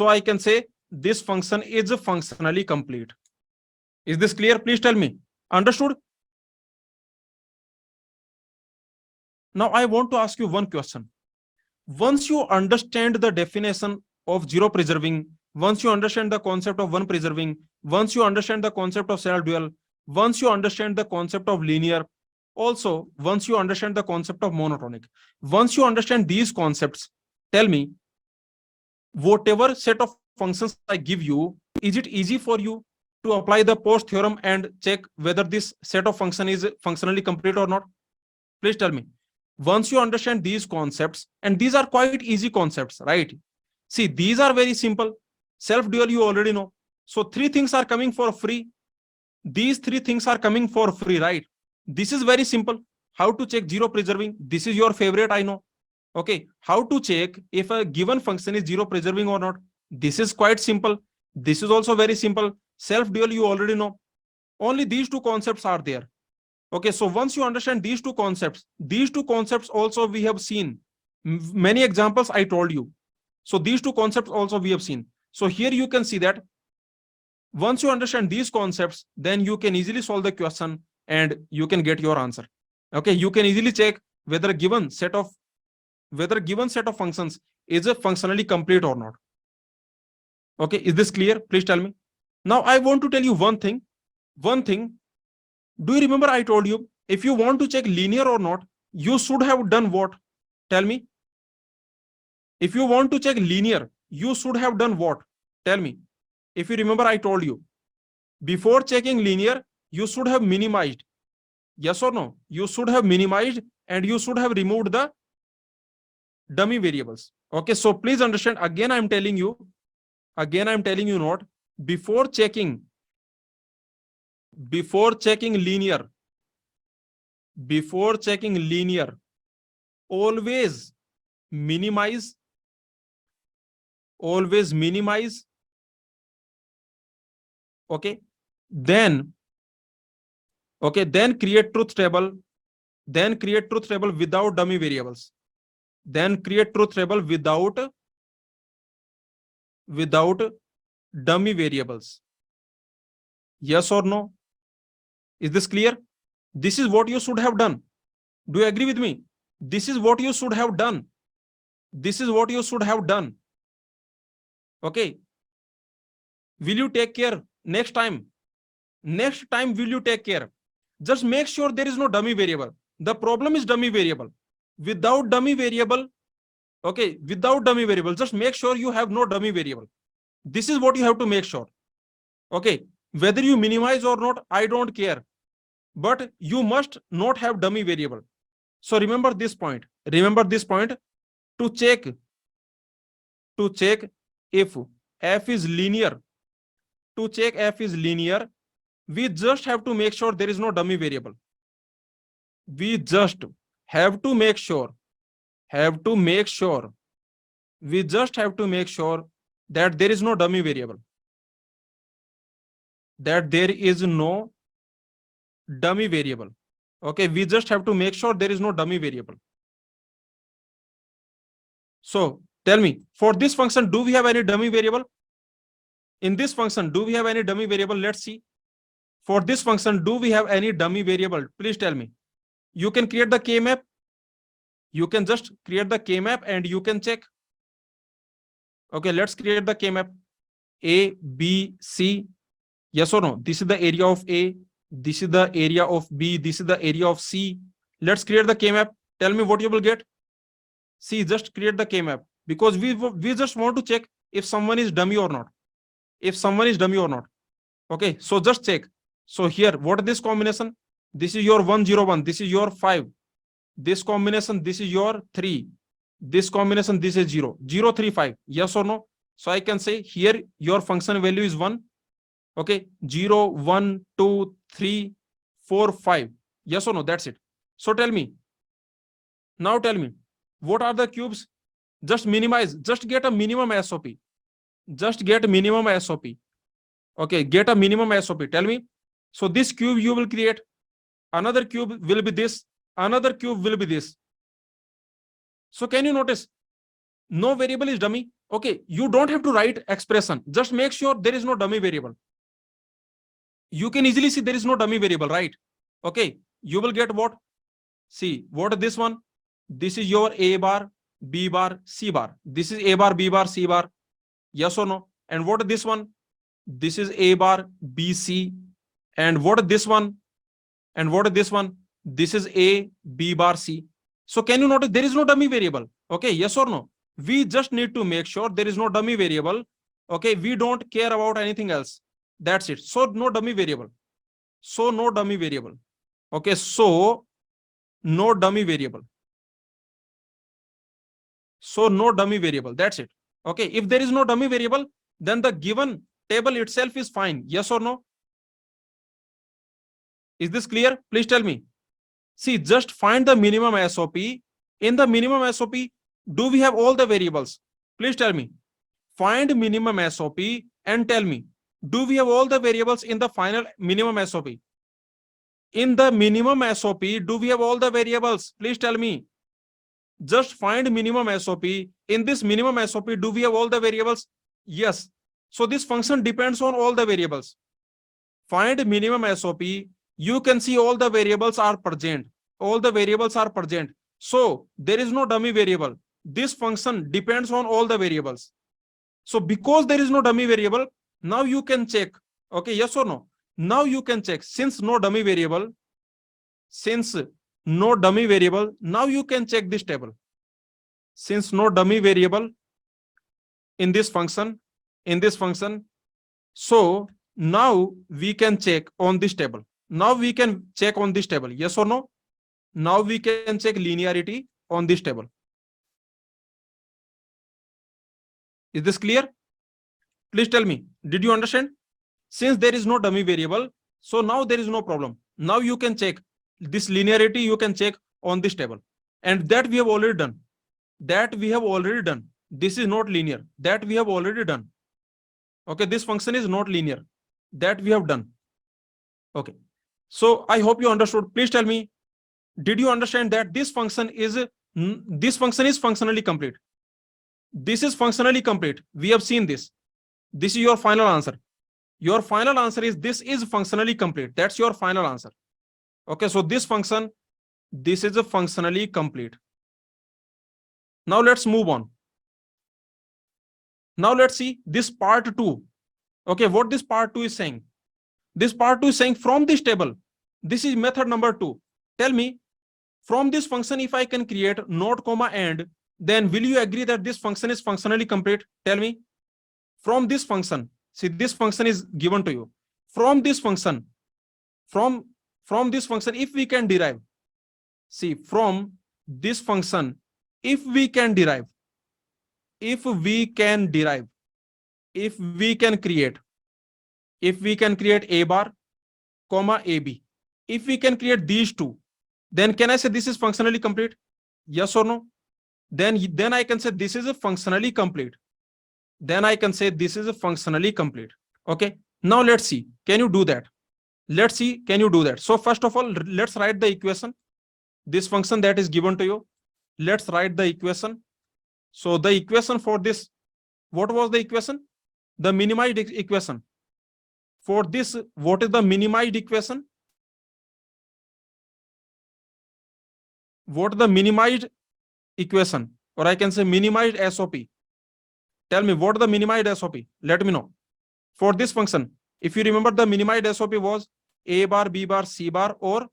Speaker 1: I can say this function is functionally complete. Is this clear? Please tell me. Understood? Now I want to ask you one question. Once you understand the definition of zero preserving, once you understand the concept of one preserving, once you understand the concept of self-dual, once you understand the concept of linear, also once you understand the concept of monotonic, once you understand these concepts, tell me, whatever set of functions I give you, is it easy for you to apply the Post theorem and check whether this set of function is functionally complete or not? Please tell me. Once you understand these concepts, and these are quite easy concepts, right? See, these are very simple. Self-dual, you already know. So 3 things are coming for free. These 3 things are coming for free, right? This is very simple. How to check zero preserving? This is your favorite, I know. Okay, how to check if a given function is zero preserving or not? This is quite simple. This is also very simple. Self-dual, you already know. Only these 2 concepts are there. Okay, so once you understand these two concepts also we have seen. Many examples I told you. So these 2 concepts also we have seen. So here you can see that once you understand these concepts, then you can easily solve the question and you can get your answer. Okay, you can easily check whether a given set of functions is a functionally complete or not. Okay, is this clear? Please tell me. Now I want to tell you one thing. Do you remember I told you, if you want to check linear or not, you should have done what? Tell me. If you want to check linear, you should have done what? Tell me. If you remember, I told you, before checking linear, you should have minimized. Yes or no? You should have minimized and you should have removed the dummy variables. Okay, so please understand, again I'm telling you not, before checking linear, always minimize, okay, then create truth table, without dummy variables, without dummy variables. Yes or no? Is this clear? This is what you should have done. Do you agree with me? This is what you should have done. Okay, will you take care next time? Will you take care? Just make sure there is no dummy variable. The problem is dummy variable. Without dummy variable, just make sure you have no dummy variable. This is what you have to make sure. Okay, whether you minimize or not, I don't care, but you must not have dummy variable. So remember this point. To check if f is linear, we just have to make sure there is no dummy variable. We just have to make sure that there is no dummy variable. Okay, we just have to make sure there is no dummy variable. So tell me, for this function, do we have any dummy variable? In this function, do we have any dummy variable? Let's see. For this function, do we have any dummy variable? Please tell me. You can create the K-map. You can just create the K-map and you can check. Okay, let's create the K-map. A, B, C. Yes or no? This is the area of A. This is the area of B. This is the area of C. Let's create the K-map. Tell me what you will get. See, just create the K-map because we just want to check if someone is dummy or not. If someone is dummy or not. Okay, so just check. So here, what is this combination? This is your 101. This is your 5. This combination, this is your 3. This combination, this is 0. 0, 3, 5. Yes or no? So I can say here your function value is 1. Okay, 0, 1, 2, 3, 4, 5. Yes or no? That's it. So tell me. Now tell me, what are the cubes? Just minimize. Just get a minimum SOP. Just get minimum SOP. Okay, get a minimum SOP. Tell me. So this cube you will create. Another cube will be this. Another cube will be this. So can you notice? No variable is dummy. Okay, you don't have to write expression. Just make sure there is no dummy variable. You can easily see there is no dummy variable, right? Okay, you will get what? See, what is this one? This is your A bar, B bar, C bar. This is A bar, B bar, C bar. Yes or no? And what is this one? This is A bar, B, C. And what is this one? And what is this one? This is A, B bar, C. So can you notice there is no dummy variable? Okay, yes or no? We just need to make sure there is no dummy variable. Okay, we don't care about anything else. That's it. So no dummy variable. So no dummy variable. Okay, so no dummy variable. So no dummy variable. That's it. Okay, if there is no dummy variable, then the given table itself is fine. Yes or no? Is this clear? Please tell me. See, just find the minimum SOP. In the minimum SOP, do we have all the variables? Please tell me. Find minimum SOP and tell me, do we have all the variables in the final minimum SOP? In the minimum SOP, do we have all the variables? Please tell me. Just find minimum SOP. In this minimum SOP, do we have all the variables? Yes. So this function depends on all the variables. Find minimum SOP. You can see all the variables are present. All the variables are present. So there is no dummy variable. This function depends on all the variables. So because there is no dummy variable, now you can check. Okay, yes or no? Now you can check. Since no dummy variable, now you can check this table. Since no dummy variable in this function, so now we can check on this table. Now we can check on this table. Yes or no? Now we can check linearity on this table. Is this clear? Please tell me. Did you understand? Since there is no dummy variable, so now there is no problem. Now you can check this linearity. You can check on this table, and that we have already done. This is not linear. That we have already done. Okay, this function is not linear. That we have done. Okay. So I hope you understood. Please tell me, did you understand that this function is functionally complete? This is functionally complete. We have seen this. This is your final answer. Your final answer is this is functionally complete. That's your final answer. Okay, so this is a functionally complete. Now let's move on. Now let's see this part 2. Okay, what this part 2 is saying. This part 2 is saying from this table, this is method number 2. Tell me, from this function, if I can create not, comma, and, then will you agree that this function is functionally complete? Tell me. From this function, see, this function is given to you. From this function, from this function, if we can derive, see, from this function, if we can create a bar, comma, ab, if we can create these two, then can I say this is functionally complete? Yes or no? Then I can say this is a functionally complete. Okay. Now let's see. Can you do that? So first of all, let's write the equation. This function that is given to you. Let's write the equation. So the equation for this, what was the equation? The minimized equation. For this, what is the minimized equation? What is the minimized equation? Or I can say minimized SOP. Tell me, what is the minimized SOP? Let me know. For this function, if you remember, the minimized SOP was A bar, B bar, C bar, or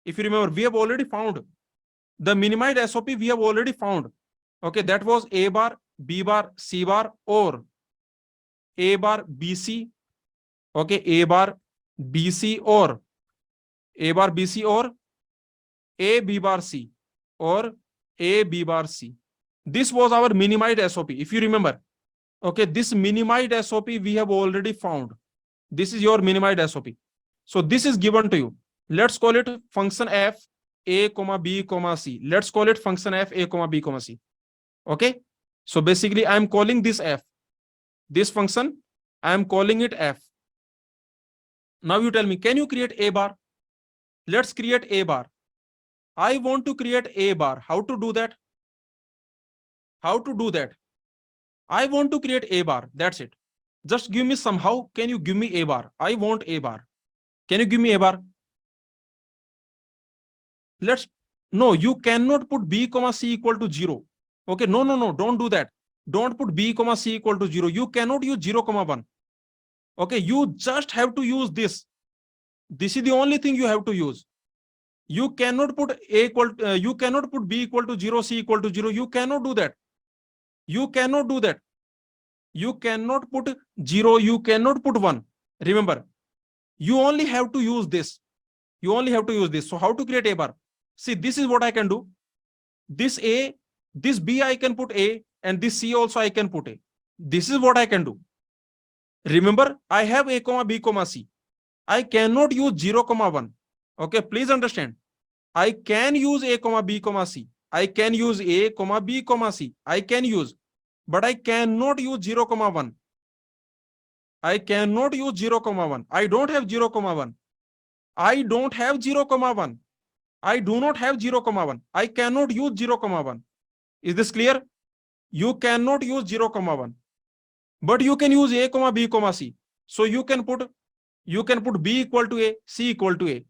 Speaker 1: if you remember, we have already found the minimized SOP. We have already found. Okay, that was A bar, B bar, C bar, or A bar, BC. Okay, A bar, BC, or A bar, BC, or A, B bar, C, or A, B bar, C. This was our minimized SOP. If you remember, okay, this minimized SOP we have already found. This is your minimized SOP. So this is given to you. Let's call it function f a comma b comma c. Let's call it function f a comma b comma c. Okay. So basically I am calling this f. This function, I am calling it f. Now you tell me, can you create a bar? Let's create a bar. I want to create a bar. How to do that? How to do that? I want to create a bar. That's it. Just give me somehow. Can you give me a bar? I want a bar. Can you give me a bar? Let's, no, you cannot put b comma c equal to 0. Okay, no, don't do that. Don't put b comma c equal to 0. You cannot use 0 comma 1. Okay, you just have to use this. This is the only thing you have to use. You cannot put a equal you cannot put b equal to 0, c equal to 0. You cannot do that. You cannot do that. You cannot put 0, you cannot put 1. Remember, you only have to use this. You only have to use this. So how to create a bar? See, this is what I can do. This A, this B I can put A, and this C also I can put A. This is what I can do. Remember, I have A comma B comma C. I cannot use 0 comma 1. Okay, please understand. I can use A comma B comma C. I can use A comma B comma C. I can use, but I cannot use 0 comma 1. I cannot use 0 comma 1. I don't have 0 comma 1. I don't have 0 comma 1. I do not have 0 comma 1. I cannot use 0 comma 1. Is this clear? You cannot use 0 comma 1. But you can use A comma B comma C. So you can put B equal to A, C equal to A.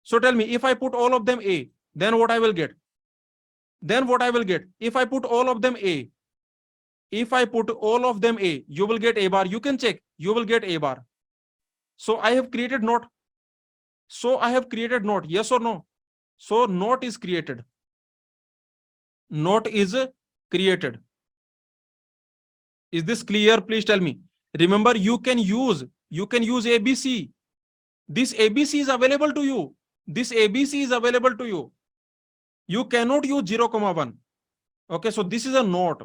Speaker 1: So tell me, if I put all of them A, then what I will get? Then what I will get? If I put all of them A, if I put all of them A, you will get A bar. You can check. You will get A bar. So I have created not. So I have created not. Yes or no? So not is created. Not is created. Is this clear? Please tell me. Remember, you can use ABC. This ABC is available to you. This ABC is available to you. You cannot use 0 comma 1. Okay, so this is a not.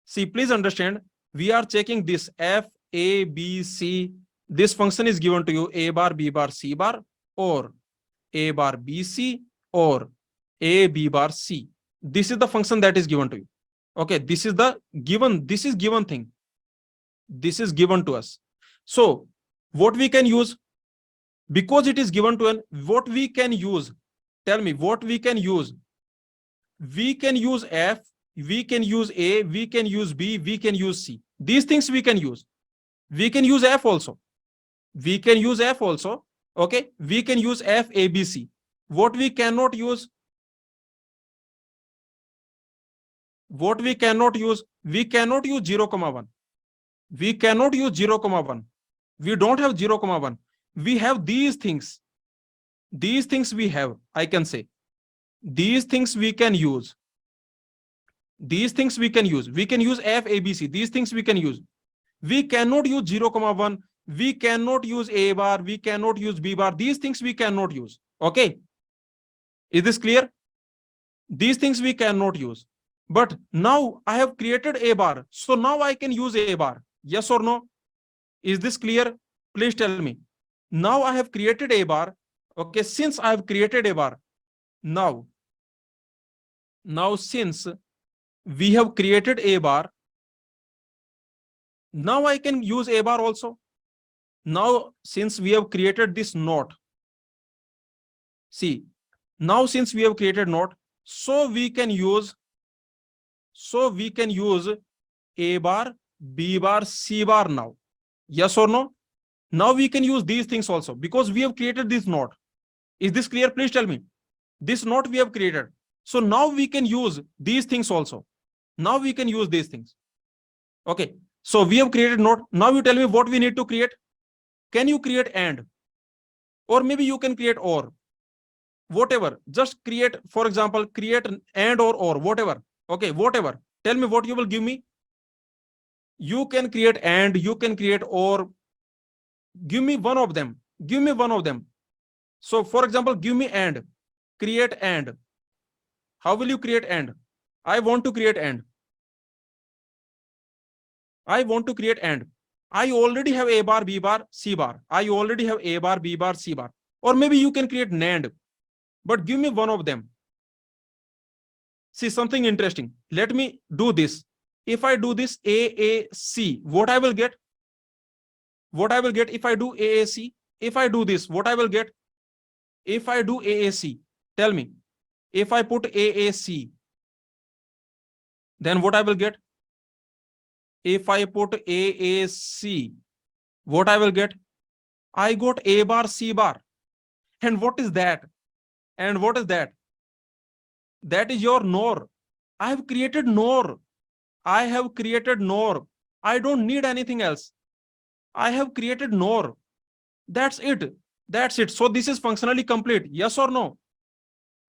Speaker 1: See, please understand, we are checking this f a b c. This function is given to you a bar, b bar, c bar, or a bar, b c, or a, b bar, c. This is the function that is given to you. Okay, this is the given, this is given thing. This is given to us. So what we can use, because it is given to us, what we can use? Tell me what we can use. We can use f, we can use a, we can use b, we can use c. These things we can use. We can use f also. We can use f also. Okay, we can use f, a, b, c. What we cannot use, what we cannot use 0 comma 1. We cannot use 0 comma 1. We don't have 0 comma 1. We have these things. These things we have, I can say. These things we can use. These things we can use. We can use f, a, b, c. These things we can use. We cannot use 0 comma 1. We cannot use a bar. We cannot use b bar. These things we cannot use. Okay. Is this clear? These things we cannot use. But now I have created a bar. So now I can use a bar. Yes or no? Is this clear? Please tell me. Now I have created a bar. Okay, since I have created a bar, now since we have created a bar, now I can use a bar also. Now since we have created this not, see, now since we have created not, so we can use a bar, b bar, c bar now. Yes or no? Now we can use these things also because we have created this not. Is this clear? Please tell me. This not we have created. So now we can use these things also. Now we can use these things. Okay. So we have created not. Now you tell me what we need to create. Can you create and? or maybe you can create or, whatever. Just create, for example, create and or whatever. Okay, whatever. Tell me what you will give me. You can create and, you can create or. Give me one of them. Give me one of them. So, for example, give me and. Create and. How will you create and? I want to create and. I want to create and. I already have A bar, B bar, C bar. I already have A bar, B bar, C bar. Or maybe you can create NAND. But give me one of them. See something interesting. Let me do this. If I do this AAC, what I will get? What I will get if I do AAC? If I do this, what I will get? If I do AAC, tell me. If I put AAC, then what I will get? If I put AAC, what I will get? I got A bar, C bar. And what is that? And what is that? That is your NOR. I have created NOR. I have created NOR. I don't need anything else. I have created NOR. That's it. That's it. So this is functionally complete. Yes or no?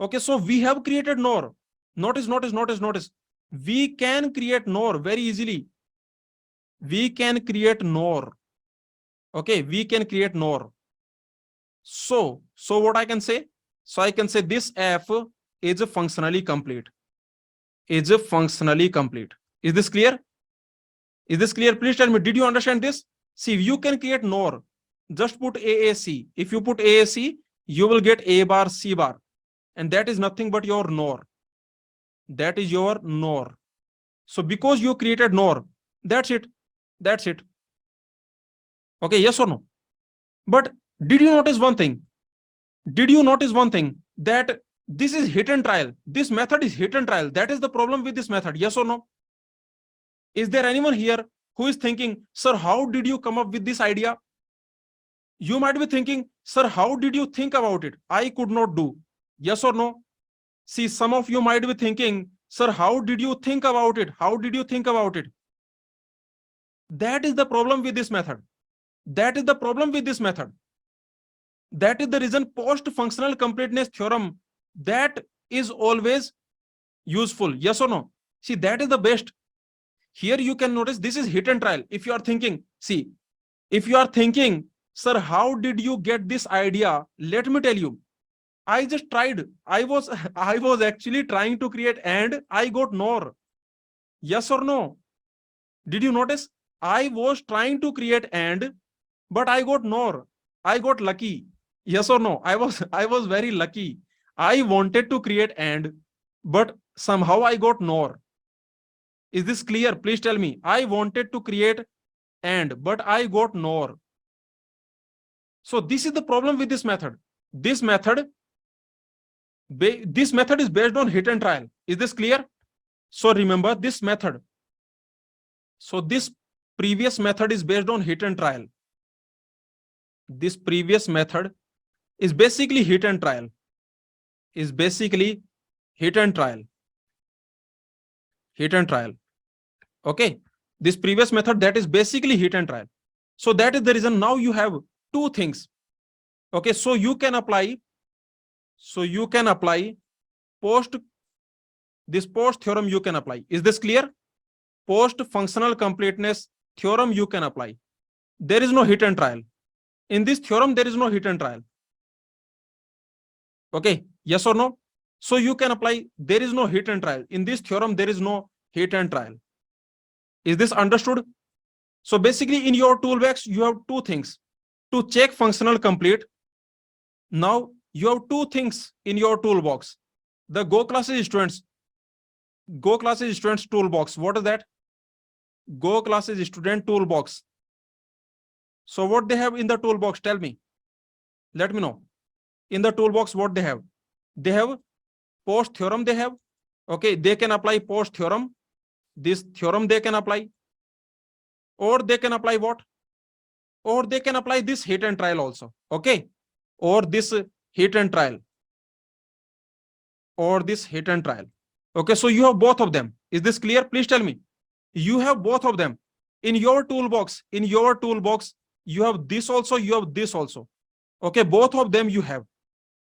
Speaker 1: Okay, so we have created NOR. Notice. We can create NOR very easily. We can create NOR. Okay, we can create NOR. So what I can say? So I can say this F is functionally complete. Is functionally complete. Is this clear? Is this clear? Please tell me, did you understand this? See, you can create NOR. Just put AAC. If you put AAC, you will get A bar, C bar. And that is nothing but your NOR. That is your NOR. So because you created NOR, that's it. That's it. Okay, yes or no? But did you notice one thing? Did you notice one thing? That this is hit and trial. This method is hit and trial. That is the problem with this method. Yes or no? Is there anyone here who is thinking, sir, how did you come up with this idea? You might be thinking, sir, how did you think about it? I could not do. Yes or no? See, some of you might be thinking, sir, how did you think about it? How did you think about it? That is the problem with this method. That is the problem with this method. That is the reason post-functional completeness theorem, that is always useful. Yes or no? See, that is the best. Here you can notice this is hit and trial. If you are thinking, see, if you are thinking, sir, how did you get this idea? Let me tell you, I just tried. I was actually trying to create and I got NOR. Yes or no? Did you notice? I was trying to create and, but I got NOR. I got lucky. Yes or no? I was very lucky. I wanted to create and, but somehow I got NOR. Is this clear? Please tell me. I wanted to create and, but I got NOR. So this is the problem with this method. This method is based on hit and trial. Is this clear? So remember this method. So this previous method is based on hit and trial. This previous method is basically hit and trial. Is basically hit and trial. Hit and trial. Okay. This previous method, that is basically hit and trial. So that is the reason now you have two things. Okay. So you can apply this post theorem you can apply. Is this clear? Post functional completeness theorem you can apply. There is no hit and trial. In this theorem, there is no hit and trial. Okay, yes or no? So you can apply, there is no hit and trial. In this theorem, there is no hit and trial. Is this understood? So basically in your toolbox, you have two things. To check functional complete, now you have two things in your toolbox. The Go classes students toolbox. What is that? Go classes student toolbox. So what they have in the toolbox, tell me. Let me know. In the toolbox, what they have? They have post theorem they have. Okay, they can apply post theorem. This theorem they can apply. Or they can apply what? Or they can apply this hit and trial also. Okay. Or this hit and trial. Or this hit and trial. Okay, so you have both of them. Is this clear? Please tell me. You have both of them. In your toolbox, you have this also, you have this also. Okay, both of them you have.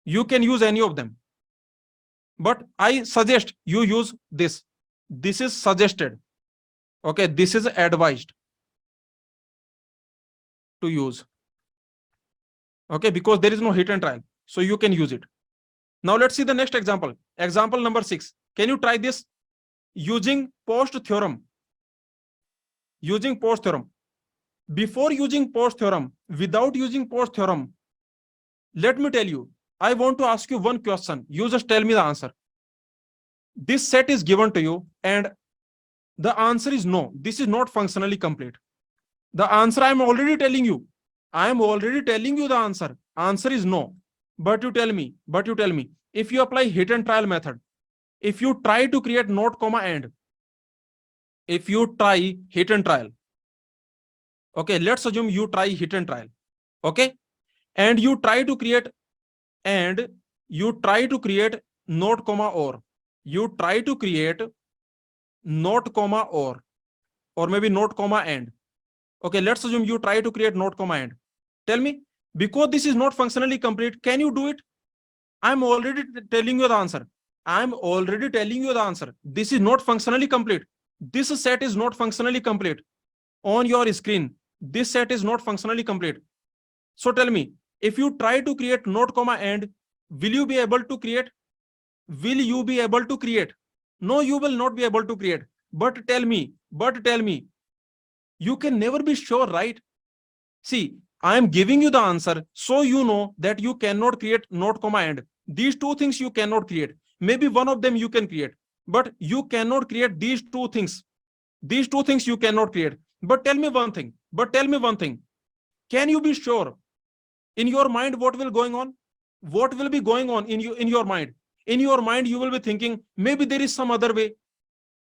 Speaker 1: You can use any of them. But I suggest you use this. This is suggested. Okay, this is advised to use. Okay, because there is no hit and trial. So you can use it. Now let's see the next example. Example number 6. Can you try this? Using Post theorem. Using Post theorem. Before using Post theorem, without using Post theorem, let me tell you, I want to ask you one question. You just tell me the answer. This set is given to you and the answer is no. This is not functionally complete. The answer I am already telling you. I am already telling you the answer. Answer is no. But you tell me, if you apply hit and trial method, if you try to create not, comma, and, if you try hit and trial, okay, let's assume you try hit and trial, okay, and you try to create not, comma, or, you try to create not, comma, or maybe not, comma, and, okay, let's assume you try to create not, comma, and. Tell me, because this is not functionally complete, can you do it? I'm already telling you the answer. I'm already telling you the answer. This is not functionally complete. This set is not functionally complete. On your screen, this set is not functionally complete. So tell me, if you try to create not, comma, and, will you be able to create? Will you be able to create? No, you will not be able to create. But tell me, you can never be sure, right? See, I am giving you the answer so you know that you cannot create not, comma, and. These two things you cannot create. Maybe one of them you can create, but you cannot create these two things. These two things you cannot create. But tell me one thing. Can you be sure in your mind what will going on? What will be going on in your mind? In your mind, you will be thinking maybe there is some other way.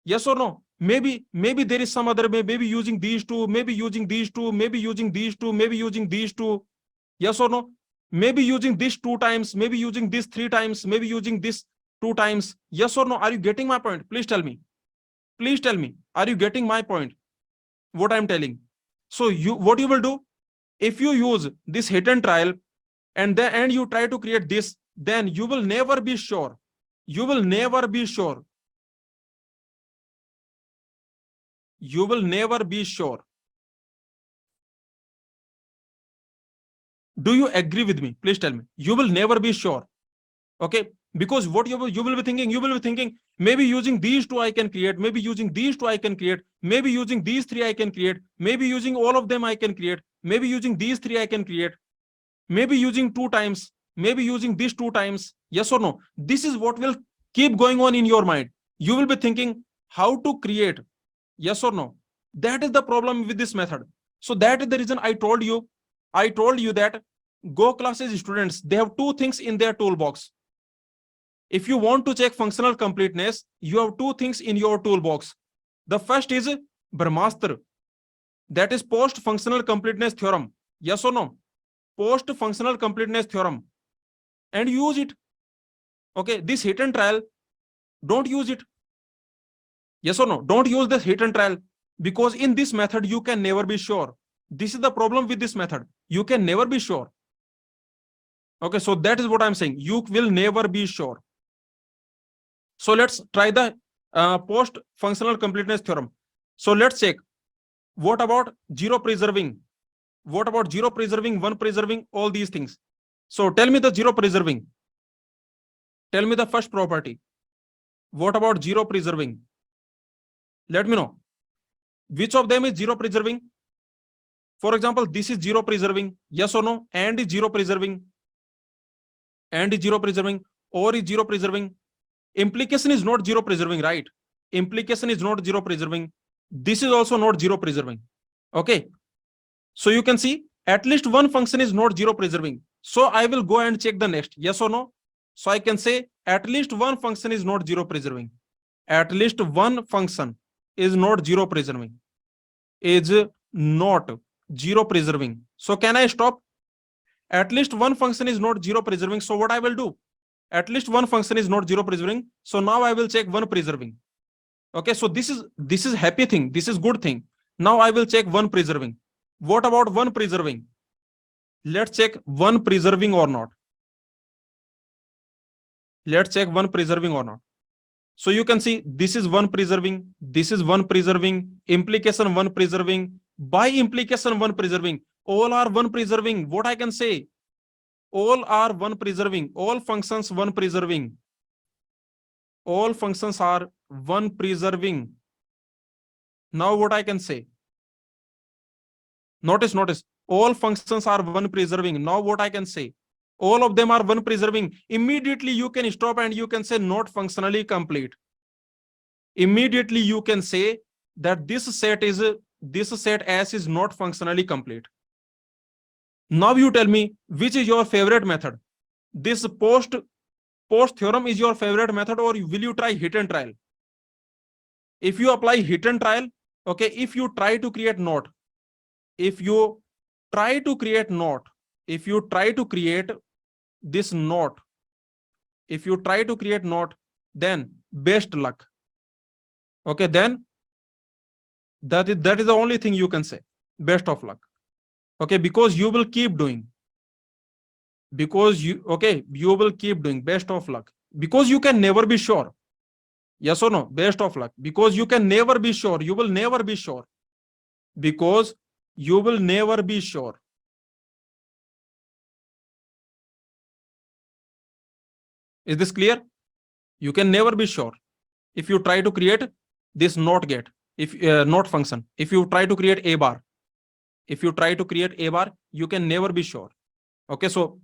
Speaker 1: Yes or no? Maybe there is some other way. Maybe using these two. Maybe using these two. Maybe using these two. Maybe using these two. Yes or no? Maybe using this 2 times. Maybe using this 3 times. Maybe using this 2 times. Yes or no? Are you getting my point? Please tell me. Please tell me. Are you getting my point? What I'm telling? So what you will do? If you use this hit and trial and you try to create this, then you will never be sure. You will never be sure. You will never be sure. Do you agree with me? Please tell me. You will never be sure. Okay, because what you will be thinking, maybe using these two I can create, maybe using these two I can create, maybe using these 3 I can create, maybe using all of them I can create, maybe using these 3 I can create, maybe using 2 times, maybe using this 2 times. Yes or no? This is what will keep going on in your mind. You will be thinking how to create. Yes or no? That is the problem with this method. So that is the reason I told you that Go classes students, they have 2 things in their toolbox. If you want to check functional completeness, you have 2 things in your toolbox. The first is Brahmastra, that is post functional completeness theorem. Yes or no? Post functional completeness theorem, and use it. Okay, this hit and trial, don't use it. Yes or no? Don't use this hit and trial, because in this method you can never be sure. This is the problem with this method. You can never be sure. Okay, so that is what I'm saying. You will never be sure. So let's try the post functional completeness theorem. So let's check. What about zero preserving? What about zero preserving, one preserving, all these things? So tell me the zero preserving. Tell me the first property. What about zero preserving? Let me know. Which of them is zero preserving? For example, this is zero preserving. Yes or no? And is zero preserving. And is zero preserving. Or is zero preserving. Implication is not zero preserving, right? Implication is not zero preserving. This is also not zero preserving. Okay. So you can see at least one function is not zero preserving. So I will go and check the next. Yes or no? So I can say at least one function is not zero preserving. At least one function is not zero preserving. Is not zero preserving. So can I stop? At least one function is not zero preserving. So what I will do? At least one function is not zero preserving. So now I will check one preserving. Okay, so this is happy thing. This is good thing. Now I will check one preserving. What about one preserving? Let's check one preserving or not. Let's check one preserving or not. So you can see this is one preserving, this is one preserving, implication one preserving, by implication one preserving. All are one preserving. What I can say? All are one preserving. All functions one preserving. All functions are one preserving. Now what I can say? Notice. All functions are one preserving. Now what I can say? All of them are one preserving. Immediately you can stop and you can say not functionally complete. Immediately you can say that this set S is not functionally complete. Now you tell me which is your favorite method. This post theorem is your favorite method, or will you try hit and trial? If you apply hit and trial, okay, if you try to create knot, if you try to create knot, if you try to create this knot, if you try to create knot, then best luck. Okay, then that is the only thing you can say. Best of luck. Okay, because you will keep doing. Because you will keep doing. Best of luck. Because you can never be sure. Yes or no? Best of luck. Because you can never be sure. You will never be sure. Because you will never be sure. Is this clear? You can never be sure. If you try to create this not get, if not function, if you try to create a bar, you can never be sure. Okay, so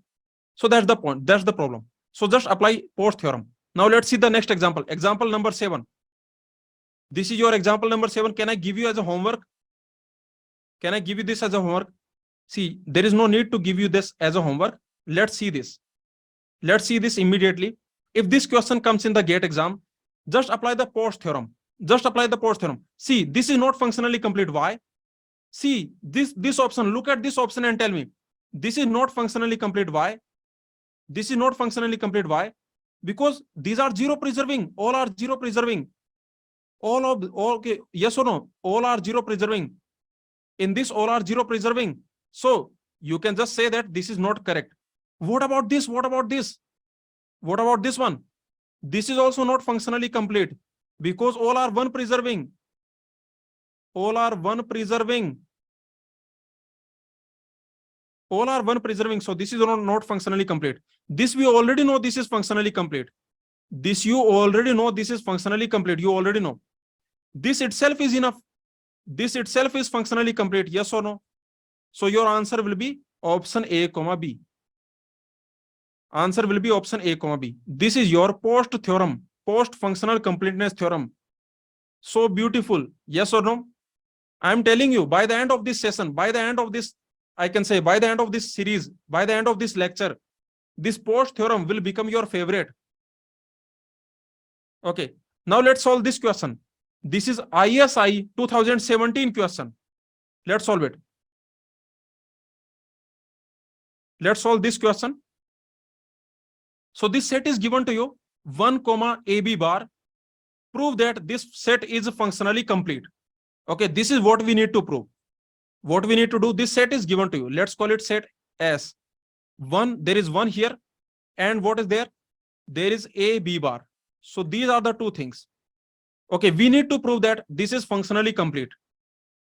Speaker 1: that's the point. That's the problem. So just apply Post theorem. Now let's see the next example. Example number 7. This is your example number 7. Can I give you as a homework? Can I give you this as a homework? See, there is no need to give you this as a homework. Let's see this. Let's see this immediately. If this question comes in the GATE exam, just apply the Post theorem. Just apply the Post theorem. See, this is not functionally complete. Why? See, this option. Look at this option and tell me. This is not functionally complete. Why? This is not functionally complete. Why? Because these are zero preserving. All are zero preserving. Okay, yes or no? All are zero preserving. In this, all are zero preserving. So you can just say that this is not correct. What about this? What about this? What about this one? This is also not functionally complete because all are one preserving. All are one preserving. All are one preserving. So this is not functionally complete. This we already know this is functionally complete. This you already know this is functionally complete. You already know. This itself is enough. This itself is functionally complete. Yes or no? So your answer will be option A, B. Answer will be option A, B. This is your Post theorem, Post functional completeness theorem. So beautiful. Yes or no? I am telling you, by the end of this session, by the end of this, I can say by the end of this series, by the end of this lecture, this Post theorem will become your favorite. Okay. Now let's solve this question. This is ISI 2017 question. Let's solve it. Let's solve this question. So this set is given to you 1, AB bar. Prove that this set is functionally complete. Okay, this is what we need to prove. What we need to do, this set is given to you. Let's call it set S. 1, there is 1 here. And what is there? There is AB bar. So these are the two things. Okay, we need to prove that this is functionally complete.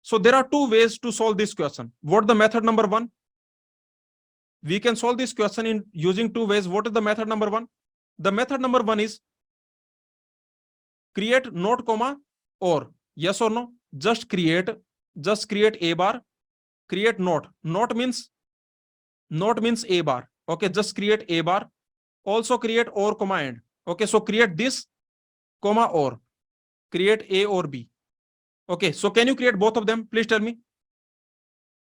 Speaker 1: So there are two ways to solve this question. What the method number 1? We can solve this question in using two ways. What is the method number 1? The method number 1 is create not, or. Yes or no? Just create A bar, create not. Not means A bar. Okay, just create A bar. Also create or, and. Okay, so create this, or. Create A or B. Okay, so can you create both of them? Please tell me.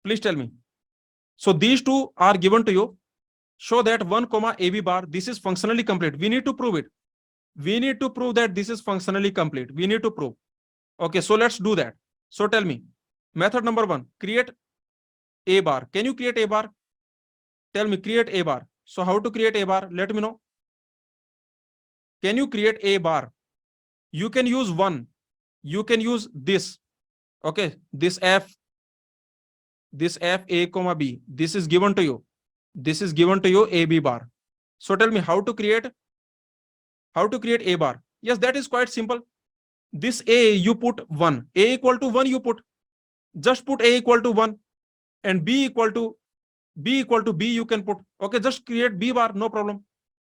Speaker 1: Please tell me. So these two are given to you. Show that 1, AB bar, this is functionally complete. We need to prove it. We need to prove that this is functionally complete. We need to prove. Okay, so let's do that. So tell me, method number 1, create A bar. Can you create A bar? Tell me, create A bar. So how to create A bar? Let me know. Can you create A bar? You can use 1. You can use this. Okay, this F A, B. This is given to you. This is given to you AB bar. So tell me how to create A bar. Yes, that is quite simple. This A you put 1. A equal to 1 you put. Just put A equal to 1 and B equal to B you can put. Okay, just create B bar, no problem.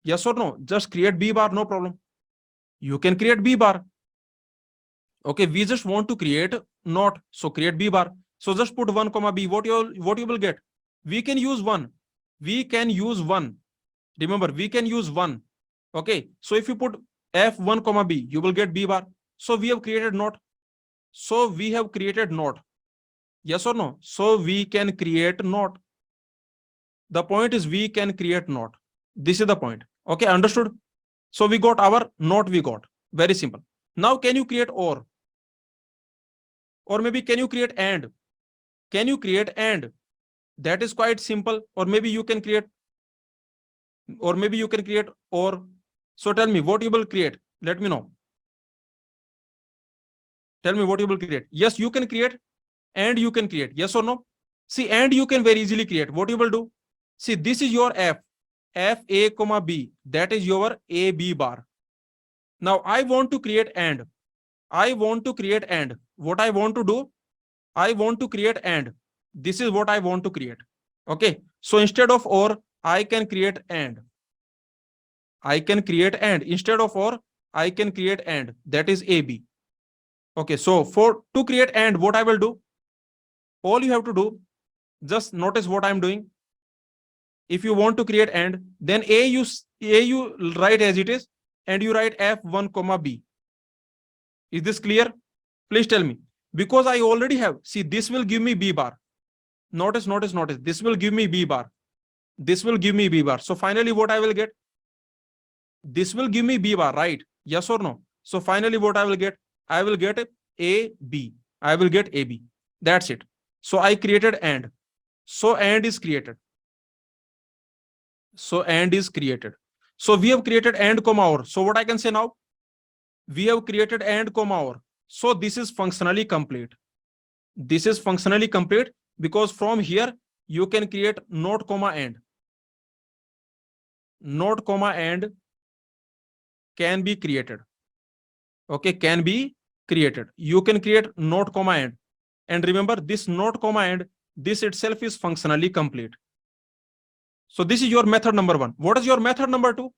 Speaker 1: Yes or no? Just create B bar, no problem. You can create B bar. Okay, we just want to create not, so create B bar. So just put 1 comma B. What you will get? We can use 1. We can use 1. Remember, we can use 1. Okay, so if you put F1 comma B, you will get B bar. So we have created not. So we have created not. Yes or no? So we can create not. The point is we can create not. This is the point. Okay, understood? So we got our not, we got. Very simple. Now can you create or? Or maybe can you create and? Can you create and? That is quite simple. Or maybe you can create or. So tell me what you will create. Let me know. Tell me what you will create. Yes, you can create and you can create. Yes or no? See, and you can very easily create. What you will do? See, this is your F. F A comma B. That is your A B bar. Now I want to create and. I want to create and. What I want to do? I want to create and. This is what I want to create. Okay. So instead of or, I can create and. I can create and. Instead of or, I can create and. That is AB. Okay. So to create and, what I will do? All you have to do, just notice what I'm doing. If you want to create and, then A you write as it is, and you write F1 comma B. Is this clear? Please tell me. Because I already have, see, this will give me B bar. Notice. This will give me B bar. This will give me B bar. So finally, what I will get? This will give me B bar, right? Yes or no? So finally, what I will get? I will get AB. I will get AB. That's it. So I created and. So and is created. So and is created. So we have created and comma or. So what I can say now? We have created and comma or. So this is functionally complete. This is functionally complete because from here you can create not comma and. Not comma and can be created. Okay, can be created. You can create not comma and. And remember, this not comma and, this itself is functionally complete. So this is your method number 1. What is your method number 2?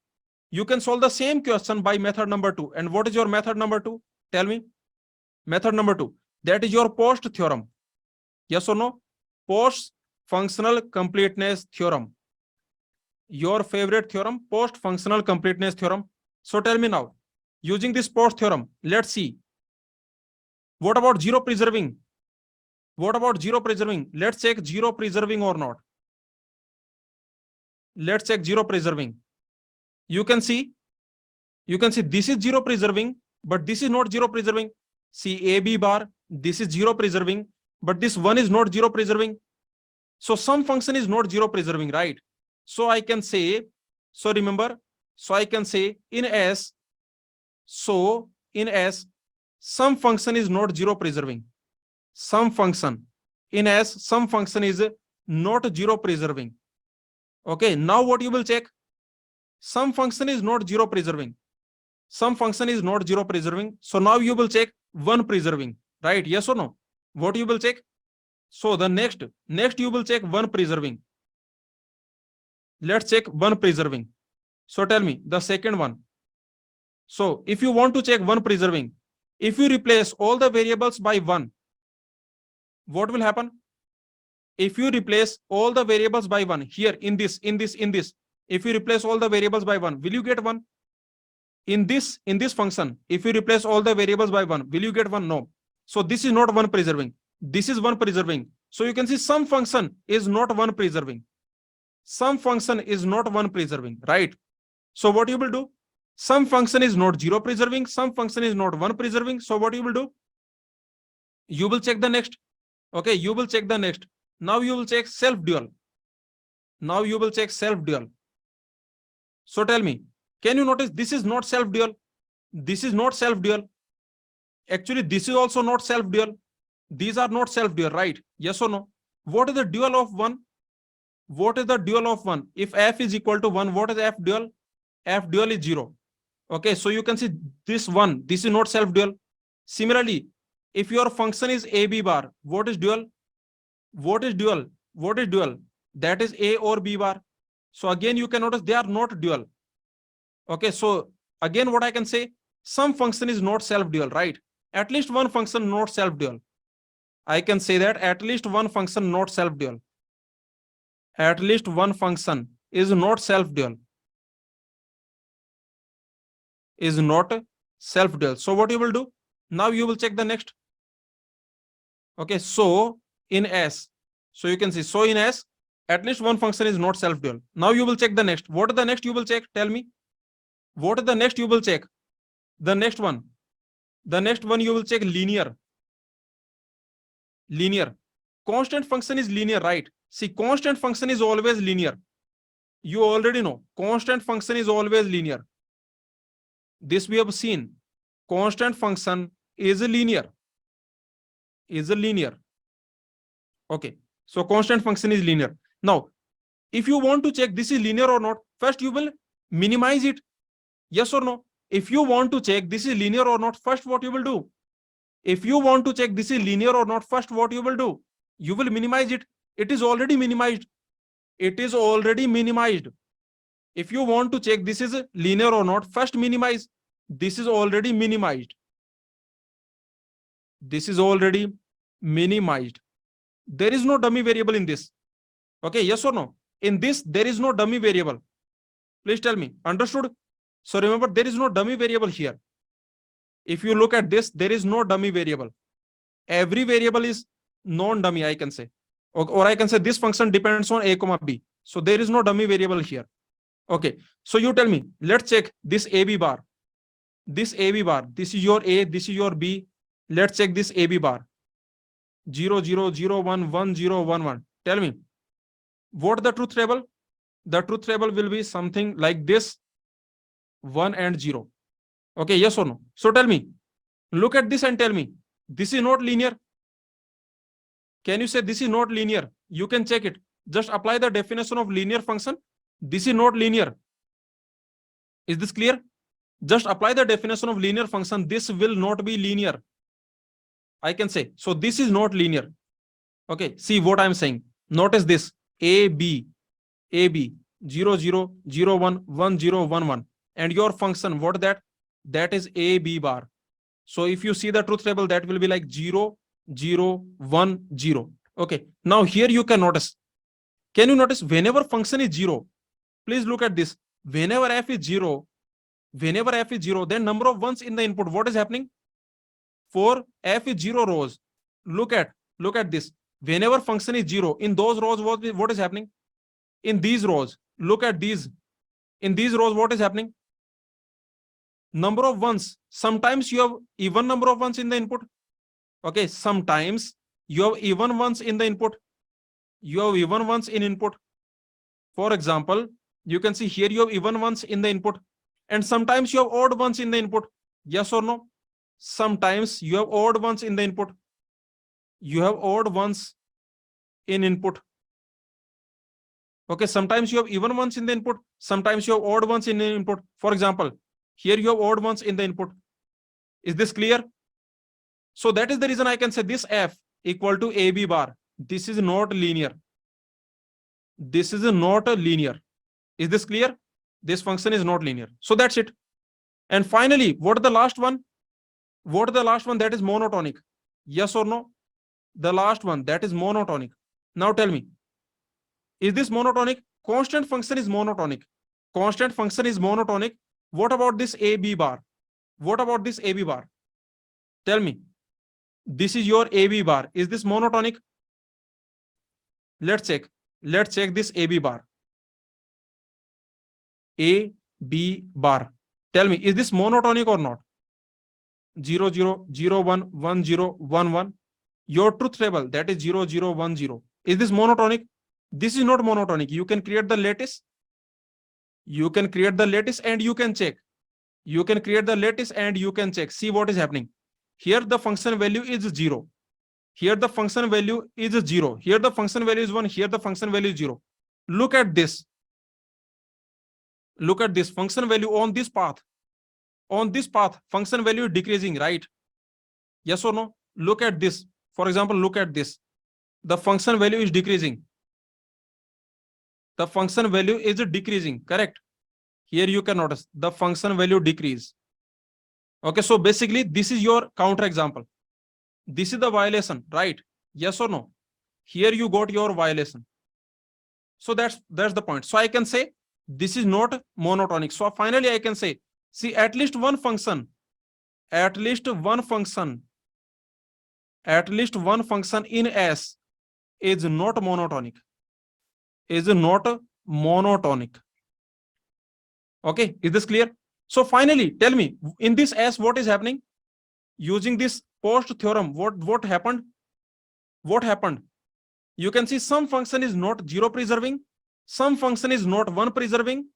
Speaker 1: You can solve the same question by method number 2. And what is your method number 2? Tell me. Method number 2. That is your Post theorem. Yes or no? Post functional completeness theorem. Your favorite theorem, Post functional completeness theorem. So tell me now, using this Post theorem, let's see. What about zero preserving? What about zero preserving? Let's check zero preserving or not. Let's check zero preserving. You can see this is zero preserving, but this is not zero preserving. See AB bar, this is zero preserving, but this one is not zero preserving. So some function is not zero preserving, right? So I can say, so remember, so I can say in S, so in S, some function is not zero preserving. Some function in S, some function is not zero preserving. Okay, now what you will check? Some function is not zero preserving. Some function is not zero preserving. So now you will check one preserving, right? Yes or no? What you will check? So the next you will check one preserving. Let's check one preserving. So tell me the second one. So if you want to check one preserving, if you replace all the variables by one, what will happen? If you replace all the variables by one here in this, if you replace all the variables by one, will you get one? In this function, if you replace all the variables by one, will you get one? No. So this is not one preserving. This is one preserving. So you can see some function is not one preserving. Some function is not one preserving, right? So what you will do? Some function is not zero preserving. Some function is not one preserving. So what you will do? You will check the next. Okay, you will check the next. Now you will check self-dual. Now you will check self-dual. So tell me, can you notice this is not self-dual? This is not self-dual. Actually, this is also not self-dual. These are not self-dual, right? Yes or no? What is the dual of one? What is the dual of 1? If f is equal to 1, what is f dual? F dual is 0. Okay, so you can see this 1, this is not self dual. Similarly, if your function is a b bar, what is dual? What is dual? What is dual? That is a or b bar. So again, you can notice they are not dual. Okay, so again, what I can say, some function is not self dual, right? At least one function not self dual. I can say that at least one function not self dual. At least one function is not self dual. Is not self dual. So what you will do? Now you will check the next. Okay, so in S, so you can see, so in S, at least one function is not self dual. Now you will check the next. What is the next you will check? Tell me. What is the next you will check? The next one. The next one you will check linear. Linear. Constant function is linear, right? See, constant function is always linear. You already know. Constant function is always linear. This we have seen. Constant function is linear. Is linear. Okay. So constant function is linear. Now, if you want to check this is linear or not, first you will minimize it. Yes or no? If you want to check this is linear or not, first what you will do? If you want to check this is linear or not, first what you will do? You will minimize it. It is already minimized. It is already minimized. If you want to check this is linear or not, first minimize. This is already minimized. This is already minimized. There is no dummy variable in this. Okay, yes or no? In this, there is no dummy variable. Please tell me. Understood? So remember, there is no dummy variable here. If you look at this, there is no dummy variable. Every variable is non-dummy, I can say. Or I can say this function depends on a comma b. So there is no dummy variable here. Okay. So you tell me, let's check this AB bar. This AB bar. This is your A, this is your B. Let's check this AB bar. 0, 0, 0, 1, 1, 0, 1, 1. Tell me, what the truth table? The truth table will be something like this, 1 and 0. Okay, yes or no? So tell me, look at this and tell me, this is not linear. Can you say this is not linear? You can check it. Just apply the definition of linear function. This is not linear. Is this clear? Just apply the definition of linear function. This will not be linear. I can say, so this is not linear. Okay, see what I'm saying. Notice this, A, B, 0, 0, 0, 1, 1, 0, 1, 1. And your function, what that? That is A, B bar. So if you see the truth table, that will be like 0, 0, 1, 0. Okay, now here you can notice. Can you notice whenever function is 0, please look at this. Whenever f is 0, then number of ones in the input, what is happening? For f is 0 rows, look at this. Whenever function is 0, in those rows, what is happening? In these rows, look at these. In these rows, what is happening? Number of ones. Sometimes you have even number of ones in the input. Okay, sometimes you have even ones in the input. You have even ones in input. For example, you can see here you have even ones in the input. And sometimes you have odd ones in the input. Yes or no? Sometimes you have odd ones in the input. You have odd ones in input. Okay, sometimes you have even ones in the input. Sometimes you have odd ones in the input. For example, here you have odd ones in the input. Is this clear? So that is the reason I can say this f equal to AB bar. This is not linear. This is not a linear. Is this clear? This function is not linear. So that's it. And finally, what is the last one? What is the last one? That is monotonic. Yes or no? The last one, that is monotonic. Now tell me, is this monotonic? Constant function is monotonic. Constant function is monotonic. What about this AB bar? What about this AB bar? Tell me. This is your AB bar. Is this monotonic? Let's check. Let's check this AB bar. AB bar. Tell me, is this monotonic or not? 0, 0, 0, 1, 1, 0, 1, 1. Your truth table, that is 0, 0, 1, 0. Is this monotonic? This is not monotonic. You can create the lattice. You can create the lattice and you can check. You can create the lattice and you can check. See what is happening. Here the function value is 0. Here the function value is 0. Here the function value is 1. Here the function value is 0. Look at this. Look at this function value on this path. On this path, function value is decreasing, right? Yes or no? Look at this. For example, look at this. The function value is decreasing. The function value is decreasing, correct? Here you can notice the function value decrease. Okay, so basically this is your counter example. This is the violation, right? Yes or no? Here you got your violation. So that's the point. So I can say this is not monotonic. So finally I can say, see, at least one function in S is not monotonic. Okay, is this clear? So finally, tell me, in this S, what is happening? Using this Post theorem, what happened? What happened? You can see some function is not zero preserving, some function is not one preserving.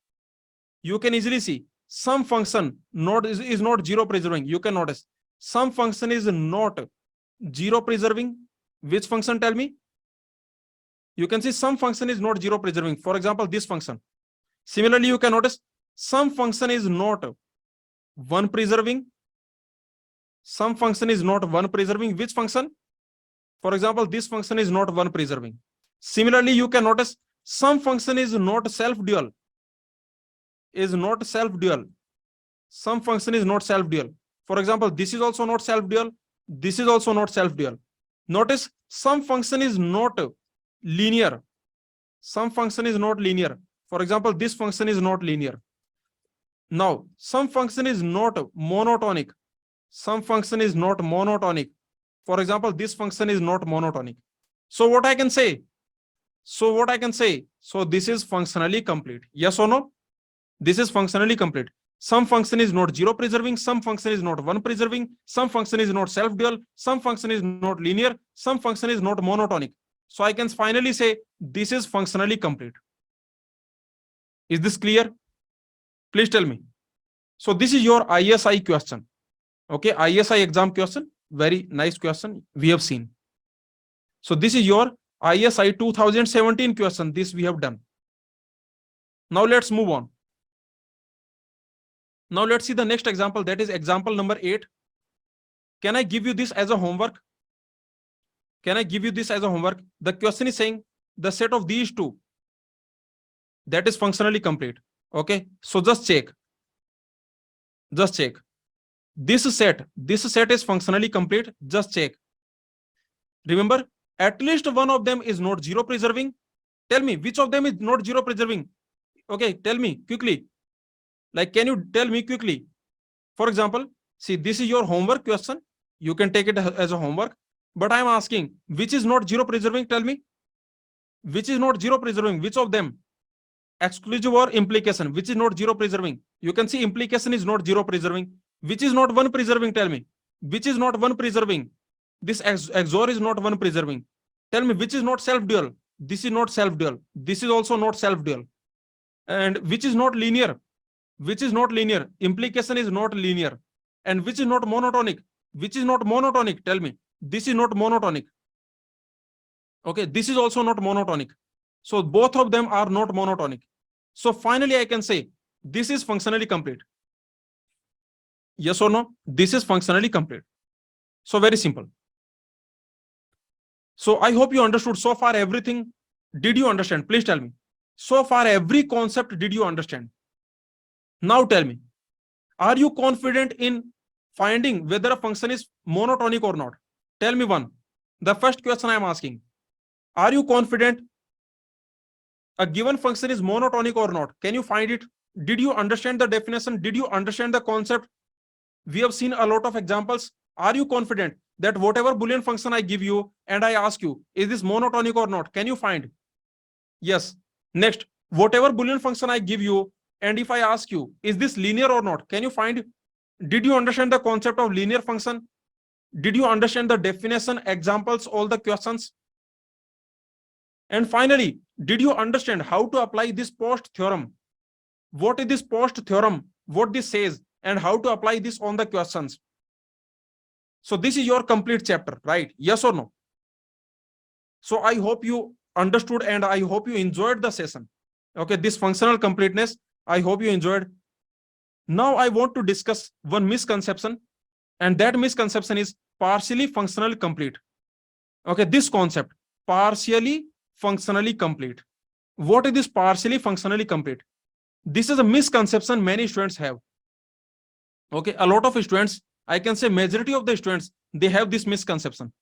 Speaker 1: You can easily see some function is not zero preserving. You can notice some function is not zero preserving. Which function? Tell me. You can see some function is not zero preserving. For example, this function. Similarly, you can notice some function is not one preserving. Some function is not one preserving. Which function? For example, this function is not one preserving. Similarly, you can notice some function is not self-dual. Some function is not self-dual. For example, this is also not self-dual. This is also not self-dual. Notice some function is not linear. Some function is not linear. For example, this function is not linear. Now, some function is not monotonic. Some function is not monotonic. For example, this function is not monotonic. So what I can say? So this is functionally complete. Yes or no? This is functionally complete. Some function is not zero preserving. Some function is not one preserving. Some function is not self-dual. Some function is not linear. Some function is not monotonic. So I can finally say this is functionally complete. Is this clear? Please tell me. So this is your ISI question. Okay, ISI exam question. Very nice question we have seen. So this is your ISI 2017 question. This we have done. Now let's move on. Now let's see the next example. That is example number 8. Can I give you this as a homework? The question is saying the set of these two, that is functionally complete. Okay, so just check. This set is functionally complete. Just check. Remember, at least one of them is not zero preserving. Tell me which of them is not zero preserving. Okay, tell me quickly. Like, can you tell me quickly? For example, see, this is your homework question. You can take it as a homework. But I'm asking, which is not zero preserving? Tell me. Which is not zero preserving? Which of them? Exclusive or implication? Which is not zero preserving? You can see implication is not zero preserving. Which is not one preserving? Tell me. Which is not one preserving? This XOR is not one preserving. Tell me which is not self-dual? This is not self-dual. This is also not self-dual. And which is not linear? Which is not linear? Implication is not linear. And which is not monotonic? Which is not monotonic? Tell me. This is not monotonic. Okay, this is also not monotonic. So both of them are not monotonic. So finally I can say this is functionally complete. Yes or no? This is functionally complete. So very simple. So I hope you understood so far everything. Did you understand? Please tell me. So far every concept did you understand? Now tell me, are you confident in finding whether a function is monotonic or not? Tell me one. The first question I am asking, are you confident a given function is monotonic or not? Can you find it? Did you understand the definition? Did you understand the concept? We have seen a lot of examples. Are you confident that whatever Boolean function I give you and I ask you, is this monotonic or not? Can you find? Yes. Next, whatever Boolean function I give you, and if I ask you, is this linear or not? Can you find? Did you understand the concept of linear function? Did you understand the definition, examples, all the questions? And finally, did you understand how to apply this Post theorem? What is this Post theorem? What this says and how to apply this on the questions? So this is your complete chapter, right? Yes or no? So I hope you understood, and I hope you enjoyed the session. Okay, this functional completeness, I hope you enjoyed. Now I want to discuss one misconception, and that misconception is partially functionally complete. Okay, this concept, partially functionally complete. What is this partially functionally complete? This is a misconception many students have. Okay, a lot of students, I can say majority of the students, they have this misconception.